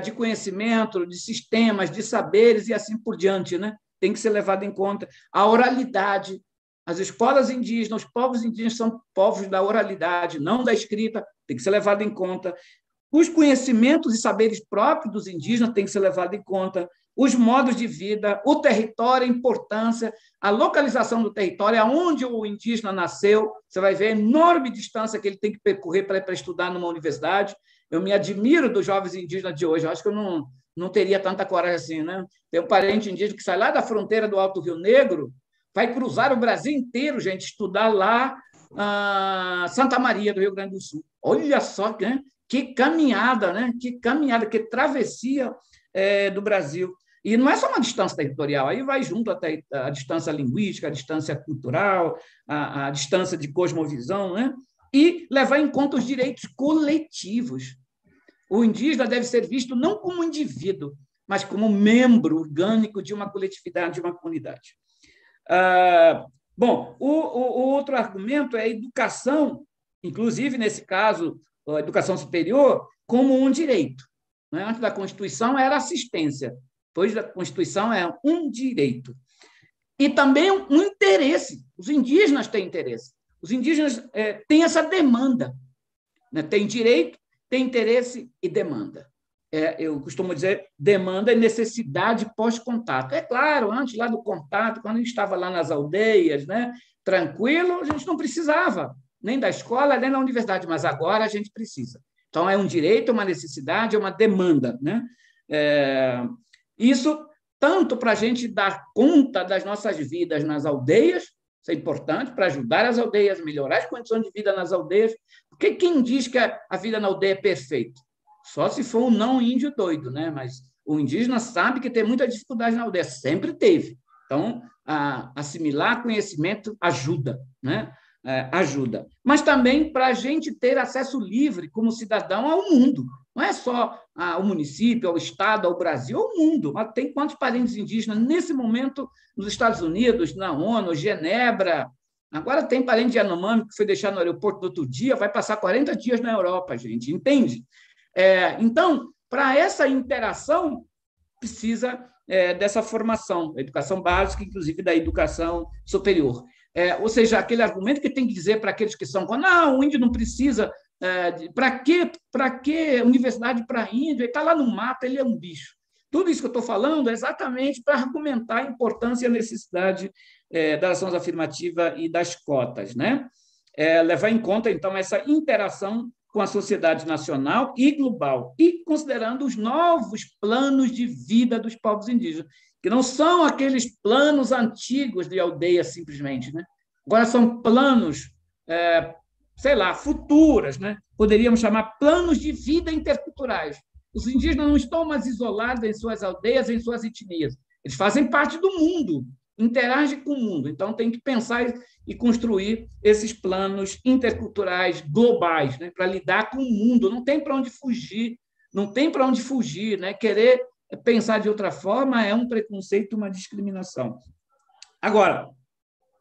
de conhecimento, de sistemas, de saberes e assim por diante, né? Tem que ser levado em conta. A oralidade. As escolas indígenas, os povos indígenas são povos da oralidade, não da escrita, tem que ser levado em conta. Os conhecimentos e saberes próprios dos indígenas têm que ser levados em conta, os modos de vida, o território, a importância, a localização do território, aonde o indígena nasceu, você vai ver a enorme distância que ele tem que percorrer para estudar numa universidade. Eu me admiro dos jovens indígenas de hoje, eu acho que eu não teria tanta coragem assim, né? Tem um parente indígena que sai lá da fronteira do Alto Rio Negro, vai cruzar o Brasil inteiro, gente, estudar lá Santa Maria, do Rio Grande do Sul. Olha só, né? Que caminhada, né? Que caminhada, que travessia do Brasil. E não é só uma distância territorial, aí vai junto até a distância linguística, a distância cultural, a distância de cosmovisão, né? E levar em conta os direitos coletivos. O indígena deve ser visto não como indivíduo, mas como membro orgânico de uma coletividade, de uma comunidade. Bom, o outro argumento é a educação, inclusive, nesse caso, a educação superior, como um direito. Né? Antes da Constituição era assistência, depois da Constituição é um direito. E também um interesse. Os indígenas têm interesse. Os indígenas têm essa demanda. Né? Tem direito, tem interesse e demanda. Eu costumo dizer, demanda e necessidade pós-contato. É claro, antes lá do contato, quando a gente estava lá nas aldeias, né, tranquilo, a gente não precisava nem da escola, nem da universidade, mas agora a gente precisa. Então, é um direito, uma necessidade, é uma demanda. Né? Isso tanto para a gente dar conta das nossas vidas nas aldeias, isso é importante para ajudar as aldeias, melhorar as condições de vida nas aldeias, porque quem diz que a vida na aldeia é perfeita? Só se for um não índio doido, né? Mas o indígena sabe que tem muita dificuldade na aldeia, sempre teve. Então, assimilar conhecimento ajuda, né? Ajuda. Mas também para a gente ter acesso livre, como cidadão, ao mundo. Não é só ao município, ao Estado, ao Brasil, ao mundo. Mas tem quantos parentes indígenas nesse momento nos Estados Unidos, na ONU, Genebra? Agora tem parente de Yanomami que foi deixado no aeroporto no outro dia, vai passar 40 dias na Europa, gente, entende? Então, para essa interação, precisa dessa formação, da educação básica, inclusive da educação superior. Ou seja, aquele argumento que tem que dizer para aqueles que são, não, o índio não precisa, para que universidade para índio? Ele está lá no mato, ele é um bicho. Tudo isso que eu estou falando é exatamente para argumentar a importância e a necessidade da ação afirmativa e das cotas, né? Levar em conta, então, essa interação com a sociedade nacional e global, e considerando os novos planos de vida dos povos indígenas, que não são aqueles planos antigos de aldeia, simplesmente, né? Agora são planos, sei lá, futuras, né? Poderíamos chamar planos de vida interculturais. Os indígenas não estão mais isolados em suas aldeias, em suas etnias. Eles fazem parte do mundo, interagem com o mundo. Então, tem que pensar e construir esses planos interculturais globais, né, para lidar com o mundo. Não tem para onde fugir, não tem para onde fugir. Né? Querer pensar de outra forma é um preconceito, uma discriminação. Agora,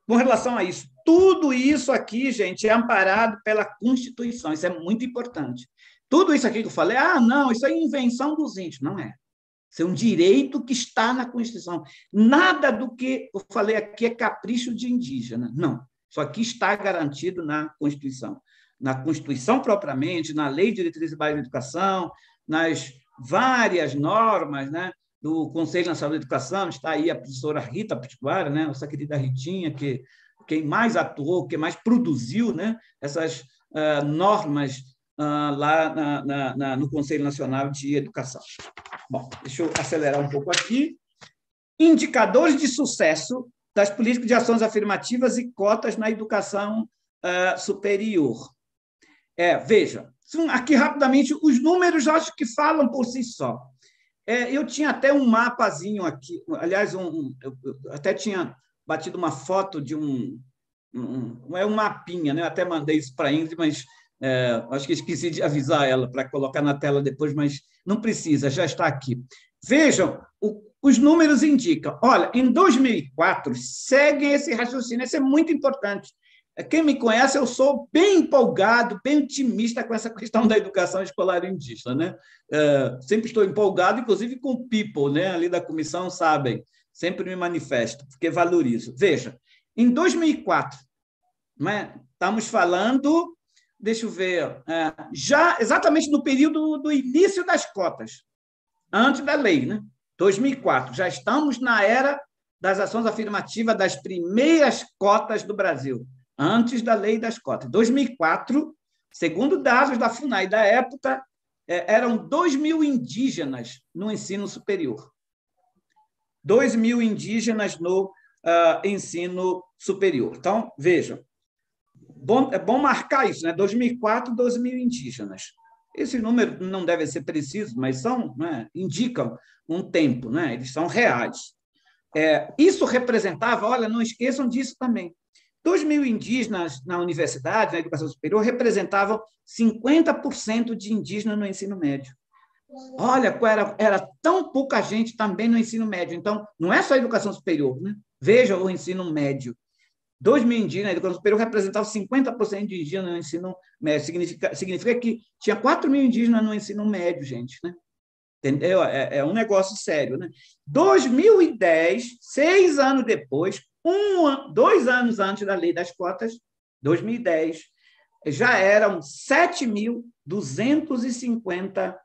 com relação a isso, tudo isso aqui, gente, é amparado pela Constituição. Isso é muito importante. Tudo isso aqui que eu falei, não, isso é invenção dos índios. Não é. Isso é um direito que está na Constituição. Nada do que eu falei aqui é capricho de indígena. Não. Isso aqui está garantido na Constituição. Na Constituição propriamente, na Lei de Diretrizes Básicas de Educação, nas várias normas, né, do Conselho Nacional de Educação. Está aí a professora Rita Pitiguara, né, nossa querida Ritinha, que quem mais atuou, quem mais produziu, né, essas normas lá no Conselho Nacional de Educação. Bom, deixa eu acelerar um pouco aqui. Indicadores de sucesso das políticas de ações afirmativas e cotas na educação superior. Veja, aqui rapidamente, os números acho que falam por si só. Eu tinha até um mapazinho aqui, aliás, eu até tinha batido uma foto de um mapinha, né? Eu até mandei isso para a Ingrid, mas acho que esqueci de avisar ela para colocar na tela depois, mas não precisa, já está aqui. Vejam, os números indicam. Olha, em 2004, seguem esse raciocínio, isso é muito importante. Quem me conhece, eu sou bem empolgado, bem otimista com essa questão da educação escolar indígena, né? Sempre estou empolgado, inclusive com o people, né? Ali da comissão, sabem, sempre me manifesto, porque valorizo. Veja, em 2004, né, estamos falando, deixa eu ver, já exatamente no período do início das cotas, antes da lei, né? 2004, já estamos na era das ações afirmativas das primeiras cotas do Brasil, antes da lei das cotas. 2004, segundo dados da FUNAI da época, eram 2.000 indígenas no ensino superior. 2.000 indígenas no ensino superior. Então, vejam, é bom marcar isso, né? 2004, 2.000 indígenas. Esse número não deve ser preciso, mas são, né, indicam um tempo, né? Eles são reais. Isso representava, olha, não esqueçam disso também, 2.000 indígenas na universidade, na educação superior, representavam 50% de indígenas no ensino médio. Olha, era tão pouca gente também no ensino médio. Então, não é só a educação superior, né? Veja o ensino médio. 2.000 indígenas na educação superior representavam 50% de indígenas no ensino médio. Significa que tinha 4.000 indígenas no ensino médio, gente, né? Entendeu? É um negócio sério, né? 2010, 6 anos depois, 2 anos antes da lei das cotas, 2010, já eram 7.250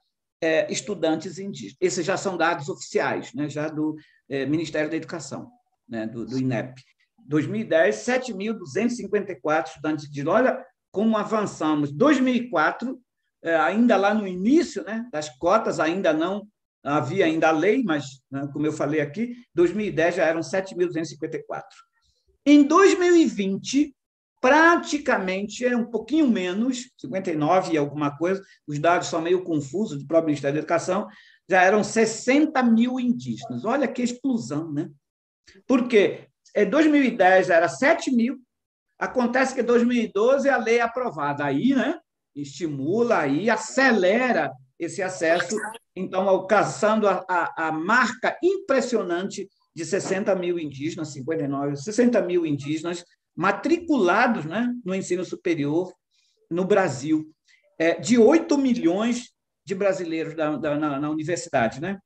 estudantes indígenas. Esses já são dados oficiais, né? Já do Ministério da Educação, né? do INEP. 2010, 7.254 estudantes indígenas. Olha como avançamos. 2004, ainda lá no início, né, das cotas, ainda não havia ainda a lei, mas, né, como eu falei aqui, 2010 já eram 7.254. Em 2020, praticamente, um pouquinho menos, 59 e alguma coisa, os dados são meio confusos do próprio Ministério da Educação, já eram 60.000 indígenas. Olha que explosão, né? Porque em 2010 era 7.000, acontece que em 2012 a lei é aprovada. Aí, né, estimula, aí acelera esse acesso, então alcançando a marca impressionante de 60.000 indígenas, 59, 60.000 indígenas matriculados, né, no ensino superior no Brasil, de 8 milhões de brasileiros na universidade, né?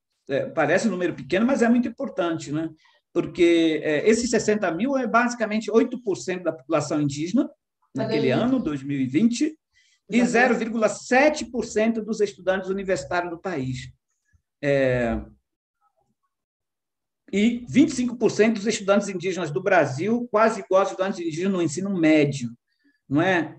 Parece um número pequeno, mas é muito importante, né? Porque esses 60.000 é basicamente 8% da população indígena naquele ano, 2020, e 0,7% dos estudantes universitários do país. E 25% dos estudantes indígenas do Brasil, quase igual aos estudantes indígenas no ensino médio. Não é?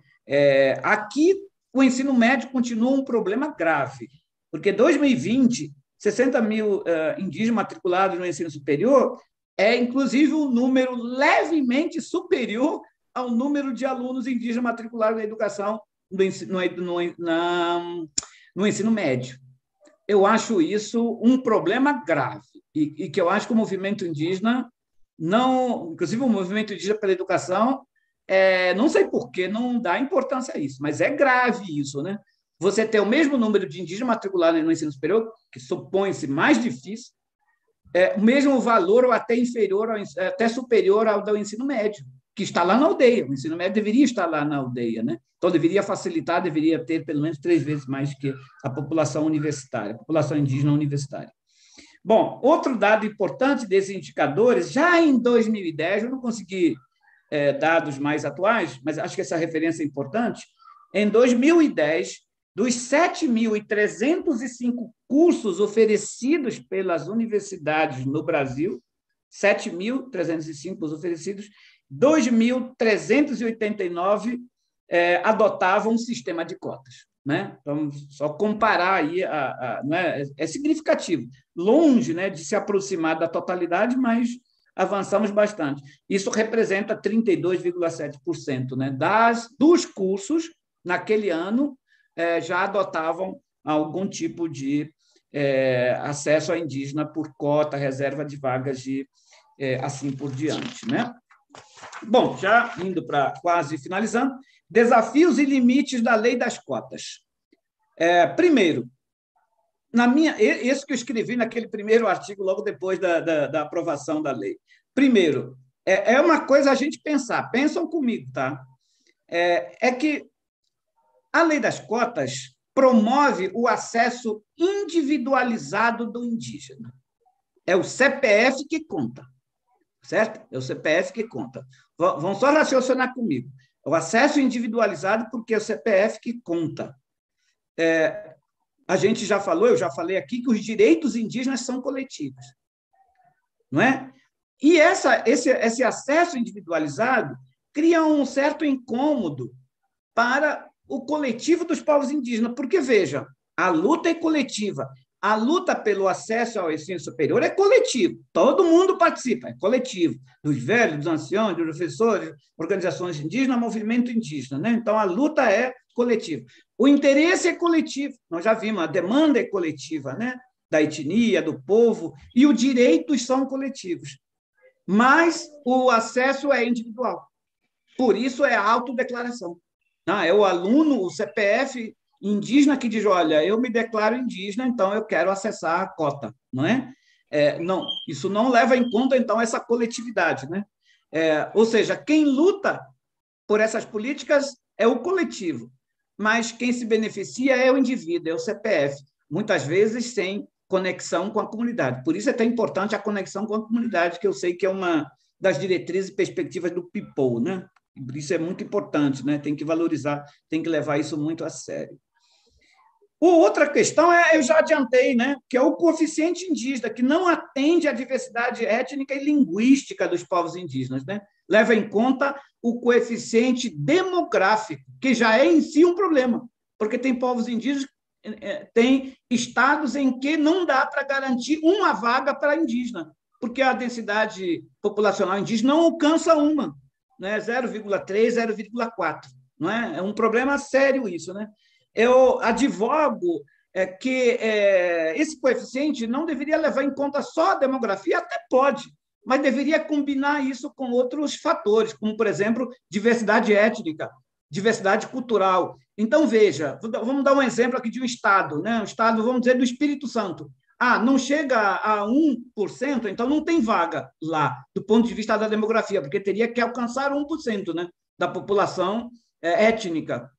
Aqui, o ensino médio continua um problema grave, porque 2020, 60.000 indígenas matriculados no ensino superior inclusive, um número levemente superior ao número de alunos indígenas matriculados na educação no ensino médio. Eu acho isso um problema grave e que eu acho que o movimento indígena, não, inclusive o movimento indígena pela educação, não sei por que não dá importância a isso, mas é grave isso, né? Você ter o mesmo número de indígenas matriculados no ensino superior, que supõe-se mais difícil, o mesmo valor ou até inferior, até superior ao do ensino médio, que está lá na aldeia. O ensino médio deveria estar lá na aldeia, né? Então, deveria facilitar, deveria ter pelo menos 3 vezes mais que a população universitária, a população indígena universitária. Bom, outro dado importante desses indicadores, já em 2010, eu não consegui dados mais atuais, mas acho que essa referência é importante. Em 2010, dos 7.305 cursos oferecidos pelas universidades no Brasil, 7.305 oferecidos, 2.389 adotavam um sistema de cotas, né? Então, só comparar aí, né? É significativo, longe, né, de se aproximar da totalidade, mas avançamos bastante. Isso representa 32,7%, né, dos cursos, naquele ano, já adotavam algum tipo de acesso a indígena por cota, reserva de vagas e assim por diante, né? Bom, já indo para quase finalizando, desafios e limites da lei das cotas. Primeiro, isso que eu escrevi naquele primeiro artigo, logo depois da aprovação da lei. Primeiro, é uma coisa a gente pensar, pensam comigo, tá? é que a lei das cotas promove o acesso individualizado do indígena. É o CPF que conta, certo? É o CPF que conta. Vão só raciocinar comigo. O acesso individualizado porque é o CPF que conta. A gente já falou, eu já falei aqui, que os direitos indígenas são coletivos, não é? E esse acesso individualizado cria um certo incômodo para o coletivo dos povos indígenas, porque, veja, a luta é coletiva, a luta pelo acesso ao ensino superior é coletivo, todo mundo participa, é coletivo, dos velhos, dos anciãos, dos professores, organizações indígenas, movimento indígena, né? Então, a luta é coletiva. O interesse é coletivo, nós já vimos, a demanda é coletiva, né? Da etnia, do povo, e os direitos são coletivos, mas o acesso é individual. Por isso é a autodeclaração. É o aluno, o CPF indígena que diz, olha, eu me declaro indígena, então eu quero acessar a cota, não é? Não, isso não leva em conta, então, essa coletividade, né? Ou seja, quem luta por essas políticas é o coletivo, mas quem se beneficia é o indivíduo, é o CPF, muitas vezes sem conexão com a comunidade. Por isso é tão importante a conexão com a comunidade, que eu sei que é uma das diretrizes e perspectivas do PIPOL, né? Isso é muito importante, né? Tem que valorizar, tem que levar isso muito a sério. Outra questão eu já adiantei, né? Que é o coeficiente indígena, que não atende à diversidade étnica e linguística dos povos indígenas, né? Leva em conta o coeficiente demográfico, que já é em si um problema, porque tem povos indígenas, tem estados em que não dá para garantir uma vaga para indígena, porque a densidade populacional indígena não alcança uma, né? 0,3, 0,4. Não é? É um problema sério isso, né? Eu advogo que esse coeficiente não deveria levar em conta só a demografia, até pode, mas deveria combinar isso com outros fatores, como, por exemplo, diversidade étnica, diversidade cultural. Então, veja, vamos dar um exemplo aqui de um estado, né? Um estado, vamos dizer, do Espírito Santo. Não chega a 1%, então não tem vaga lá, do ponto de vista da demografia, porque teria que alcançar 1%, né, da população étnica,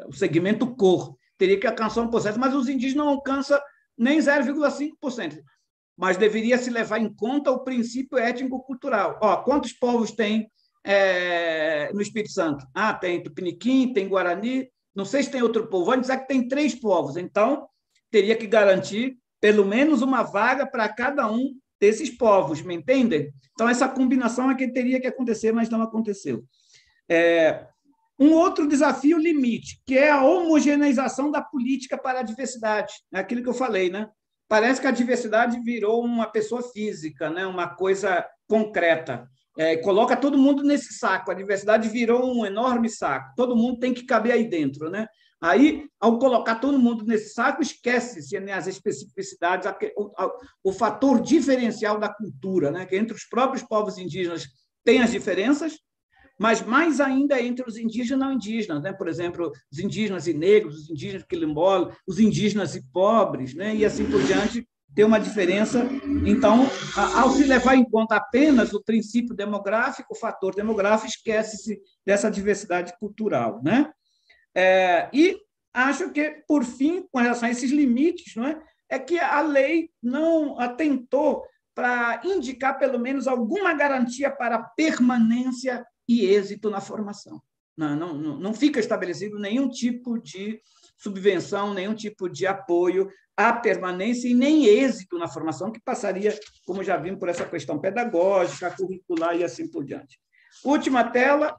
o segmento cor, teria que alcançar 1%, mas os indígenas não alcançam nem 0,5%. Mas deveria se levar em conta o princípio étnico-cultural. Quantos povos tem no Espírito Santo? Tem Tupiniquim, tem Guarani, não sei se tem outro povo, vamos dizer que tem 3 povos, então teria que garantir pelo menos uma vaga para cada um desses povos, me entendem? Então, essa combinação é que teria que acontecer, mas não aconteceu. Um outro desafio limite, que é a homogeneização da política para a diversidade, é aquilo que eu falei, né? Parece que a diversidade virou uma pessoa física, né? Uma coisa concreta. Coloca todo mundo nesse saco, a diversidade virou um enorme saco, todo mundo tem que caber aí dentro, né? Aí, ao colocar todo mundo nesse saco, esquece-se, né, as especificidades, o fator diferencial da cultura, né? Que entre os próprios povos indígenas tem as diferenças, mas mais ainda entre os indígenas e não indígenas, né? Por exemplo, os indígenas e negros, os indígenas quilombolas, os indígenas e pobres, né? E assim por diante, tem uma diferença. Então, ao se levar em conta apenas o princípio demográfico, o fator demográfico, esquece-se dessa diversidade cultural, né? E acho que, por fim, com relação a esses limites, não é que a lei não atentou para indicar, pelo menos, alguma garantia para permanência e êxito na formação. Não fica estabelecido nenhum tipo de subvenção, nenhum tipo de apoio à permanência e nem êxito na formação, que passaria, como já vimos, por essa questão pedagógica, curricular e assim por diante. Última tela,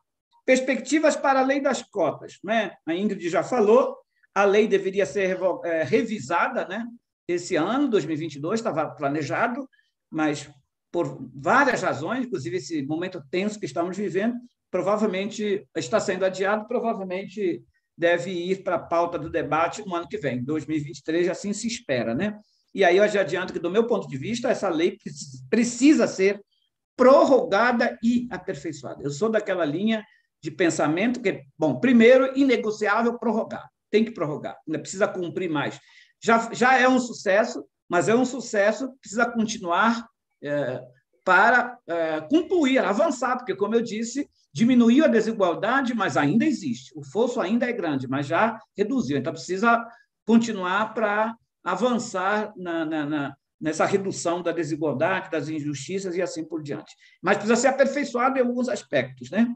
perspectivas para a lei das cotas. Né? A Ingrid já falou, a lei deveria ser revisada, né? Esse ano, 2022, estava planejado, mas por várias razões, inclusive esse momento tenso que estamos vivendo, provavelmente está sendo adiado, provavelmente deve ir para a pauta do debate no ano que vem, 2023, assim se espera, né? E aí eu já adianto que, do meu ponto de vista, essa lei precisa ser prorrogada e aperfeiçoada. Eu sou daquela linha de pensamento que, bom, primeiro, inegociável prorrogar, tem que prorrogar, ainda precisa cumprir mais. Já é um sucesso, mas é um sucesso, precisa continuar para concluir, avançar, porque, como eu disse, diminuiu a desigualdade, mas ainda existe. O fosso ainda é grande, mas já reduziu. Então, precisa continuar para avançar nessa redução da desigualdade, das injustiças e assim por diante. Mas precisa ser aperfeiçoado em alguns aspectos, né?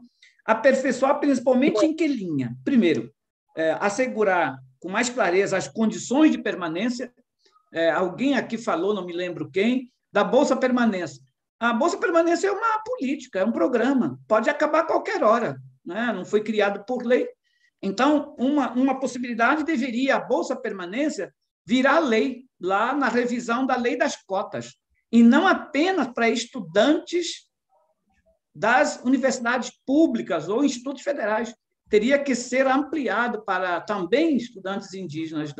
Aperfeiçoar principalmente em que linha? Primeiro, assegurar com mais clareza as condições de permanência. Alguém aqui falou, não me lembro quem, da Bolsa Permanência. A Bolsa Permanência é uma política, é um programa, pode acabar a qualquer hora, né? Não foi criado por lei. Então, uma possibilidade deveria a Bolsa Permanência virar lei, lá na revisão da lei das cotas, e não apenas para estudantes das universidades públicas ou institutos federais. Teria que ser ampliado para também estudantes indígenas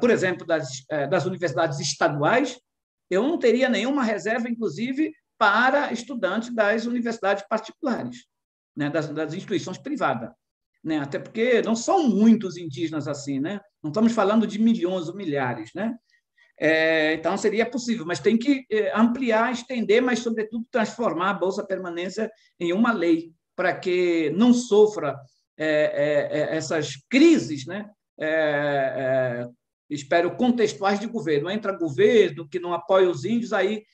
por exemplo, das universidades estaduais. Eu não teria nenhuma reserva, inclusive, para estudantes das universidades particulares, né, das instituições privadas, né, até porque não são muitos indígenas assim, né? Não estamos falando de milhões ou milhares, né? Então, seria possível, mas tem que ampliar, estender, mas, sobretudo, transformar a Bolsa Permanência em uma lei, para que não sofra essas crises, né? Espero, contextuais de governo. Entra governo que não apoia os índios, aí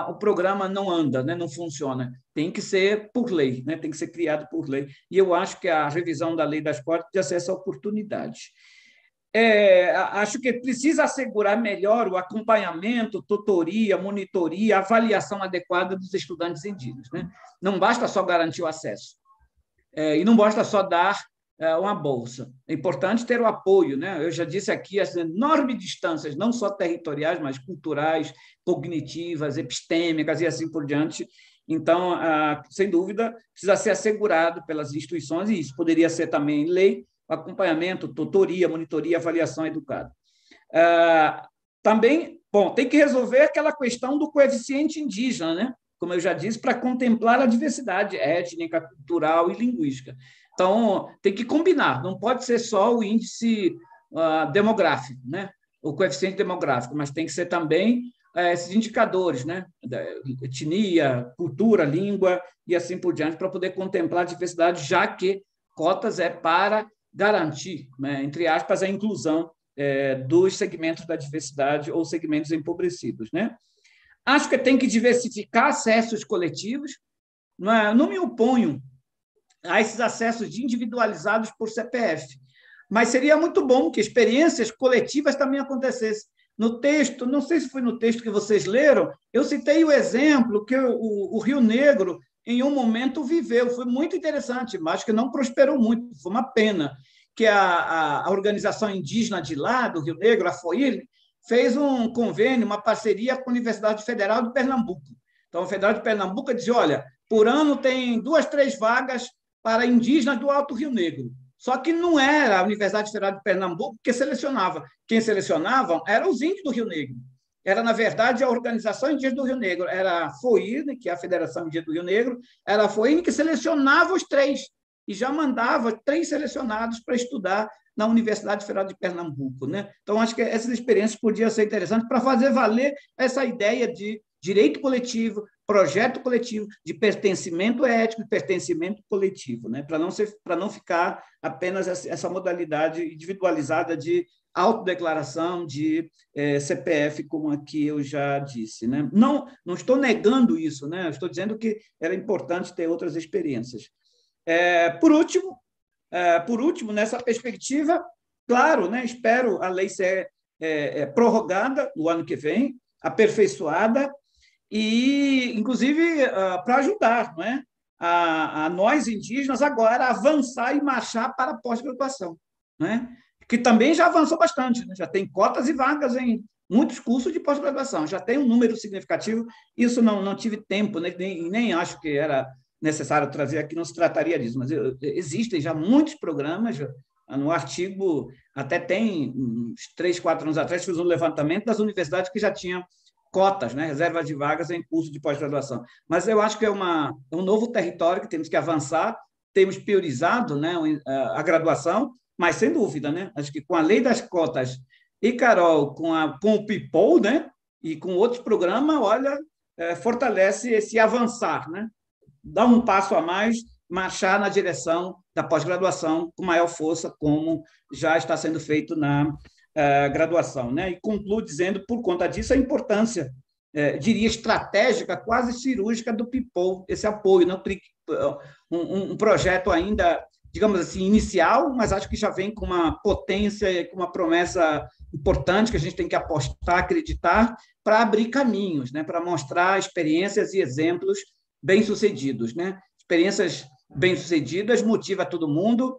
o programa não anda, né? Não funciona. Tem que ser por lei, né? Tem que ser criado por lei. E eu acho que a revisão da lei das cotas precisa ser essa oportunidade. Acho que precisa assegurar melhor o acompanhamento, tutoria, monitoria, avaliação adequada dos estudantes indígenas, né? Não basta só garantir o acesso, e não basta só dar uma bolsa. É importante ter o apoio, né? Eu já disse aqui as enormes distâncias, não só territoriais, mas culturais, cognitivas, epistêmicas e assim por diante. Então, sem dúvida, precisa ser assegurado pelas instituições, e isso poderia ser também lei, acompanhamento, tutoria, monitoria, avaliação educada. Também, tem que resolver aquela questão do coeficiente indígena, né? Como eu já disse, para contemplar a diversidade étnica, cultural e linguística. Então, tem que combinar, não pode ser só o índice demográfico, né? O coeficiente demográfico, mas tem que ser também esses indicadores, né? Etnia, cultura, língua e assim por diante, para poder contemplar a diversidade, já que cotas é para garantir, né, entre aspas, a inclusão dos segmentos da diversidade ou segmentos empobrecidos, né? Acho que tem que diversificar acessos coletivos. Não me oponho a esses acessos individualizados por CPF, mas seria muito bom que experiências coletivas também acontecessem. No texto, não sei se foi no texto que vocês leram, eu citei o exemplo que o Rio Negro, em um momento, viveu. Foi muito interessante, mas que não prosperou muito. Foi uma pena que a organização indígena de lá, do Rio Negro, a FOIL, fez um convênio, uma parceria com a Universidade Federal de Pernambuco. Então, a Federal de Pernambuco dizia, olha, por ano tem 2, 3 vagas para indígenas do Alto Rio Negro. Só que não era a Universidade Federal de Pernambuco que selecionava. Quem selecionavam eram os índios do Rio Negro. Era, na verdade, a Organização Indígena do Rio Negro. Era a FOINE, que é a Federação Indígena do Rio Negro, era a FOINE que selecionava os 3 e já mandava 3 selecionados para estudar na Universidade Federal de Pernambuco, né? Então, acho que essas experiências podiam ser interessantes para fazer valer essa ideia de direito coletivo, projeto coletivo, de pertencimento ético e pertencimento coletivo, né? Para não ficar apenas essa modalidade individualizada de autodeclaração de CPF, como aqui eu já disse, né? Não estou negando isso, né? Eu estou dizendo que era importante ter outras experiências. Por último, nessa perspectiva, claro, né? Espero a lei ser prorrogada no ano que vem, aperfeiçoada, e, inclusive, para ajudar, não é? a nós, indígenas, agora avançar e marchar para a pós-graduação, né? Que também já avançou bastante, né? Já tem cotas e vagas em muitos cursos de pós-graduação, já tem um número significativo. Isso não tive tempo, né? nem acho que era necessário trazer aqui, não se trataria disso, mas existem já muitos programas. No artigo, até tem uns 3, 4 anos atrás, fiz um levantamento das universidades que já tinham cotas, né, reservas de vagas em curso de pós-graduação. Mas eu acho que é um novo território que temos que avançar, temos priorizado, né, a graduação, mas, sem dúvida, né, acho que com a lei das cotas e, Carol, com o PIPOL, né, e com outros programas, olha, fortalece esse avançar, né, dar um passo a mais, marchar na direção da pós-graduação com maior força, como já está sendo feito na graduação, né? E concluo dizendo, por conta disso, a importância, diria, estratégica, quase cirúrgica do PIPOL, esse apoio, não um projeto ainda, digamos assim, inicial, mas acho que já vem com uma potência, com uma promessa importante que a gente tem que apostar, acreditar, para abrir caminhos, né? Para mostrar experiências e exemplos bem-sucedidos, né? Experiências bem-sucedidas motiva todo mundo,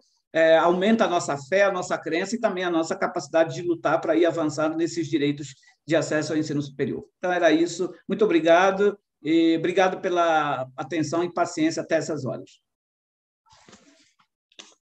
aumenta a nossa fé, a nossa crença e também a nossa capacidade de lutar para ir avançando nesses direitos de acesso ao ensino superior. Então, era isso. Muito obrigado e obrigado pela atenção e paciência até essas horas.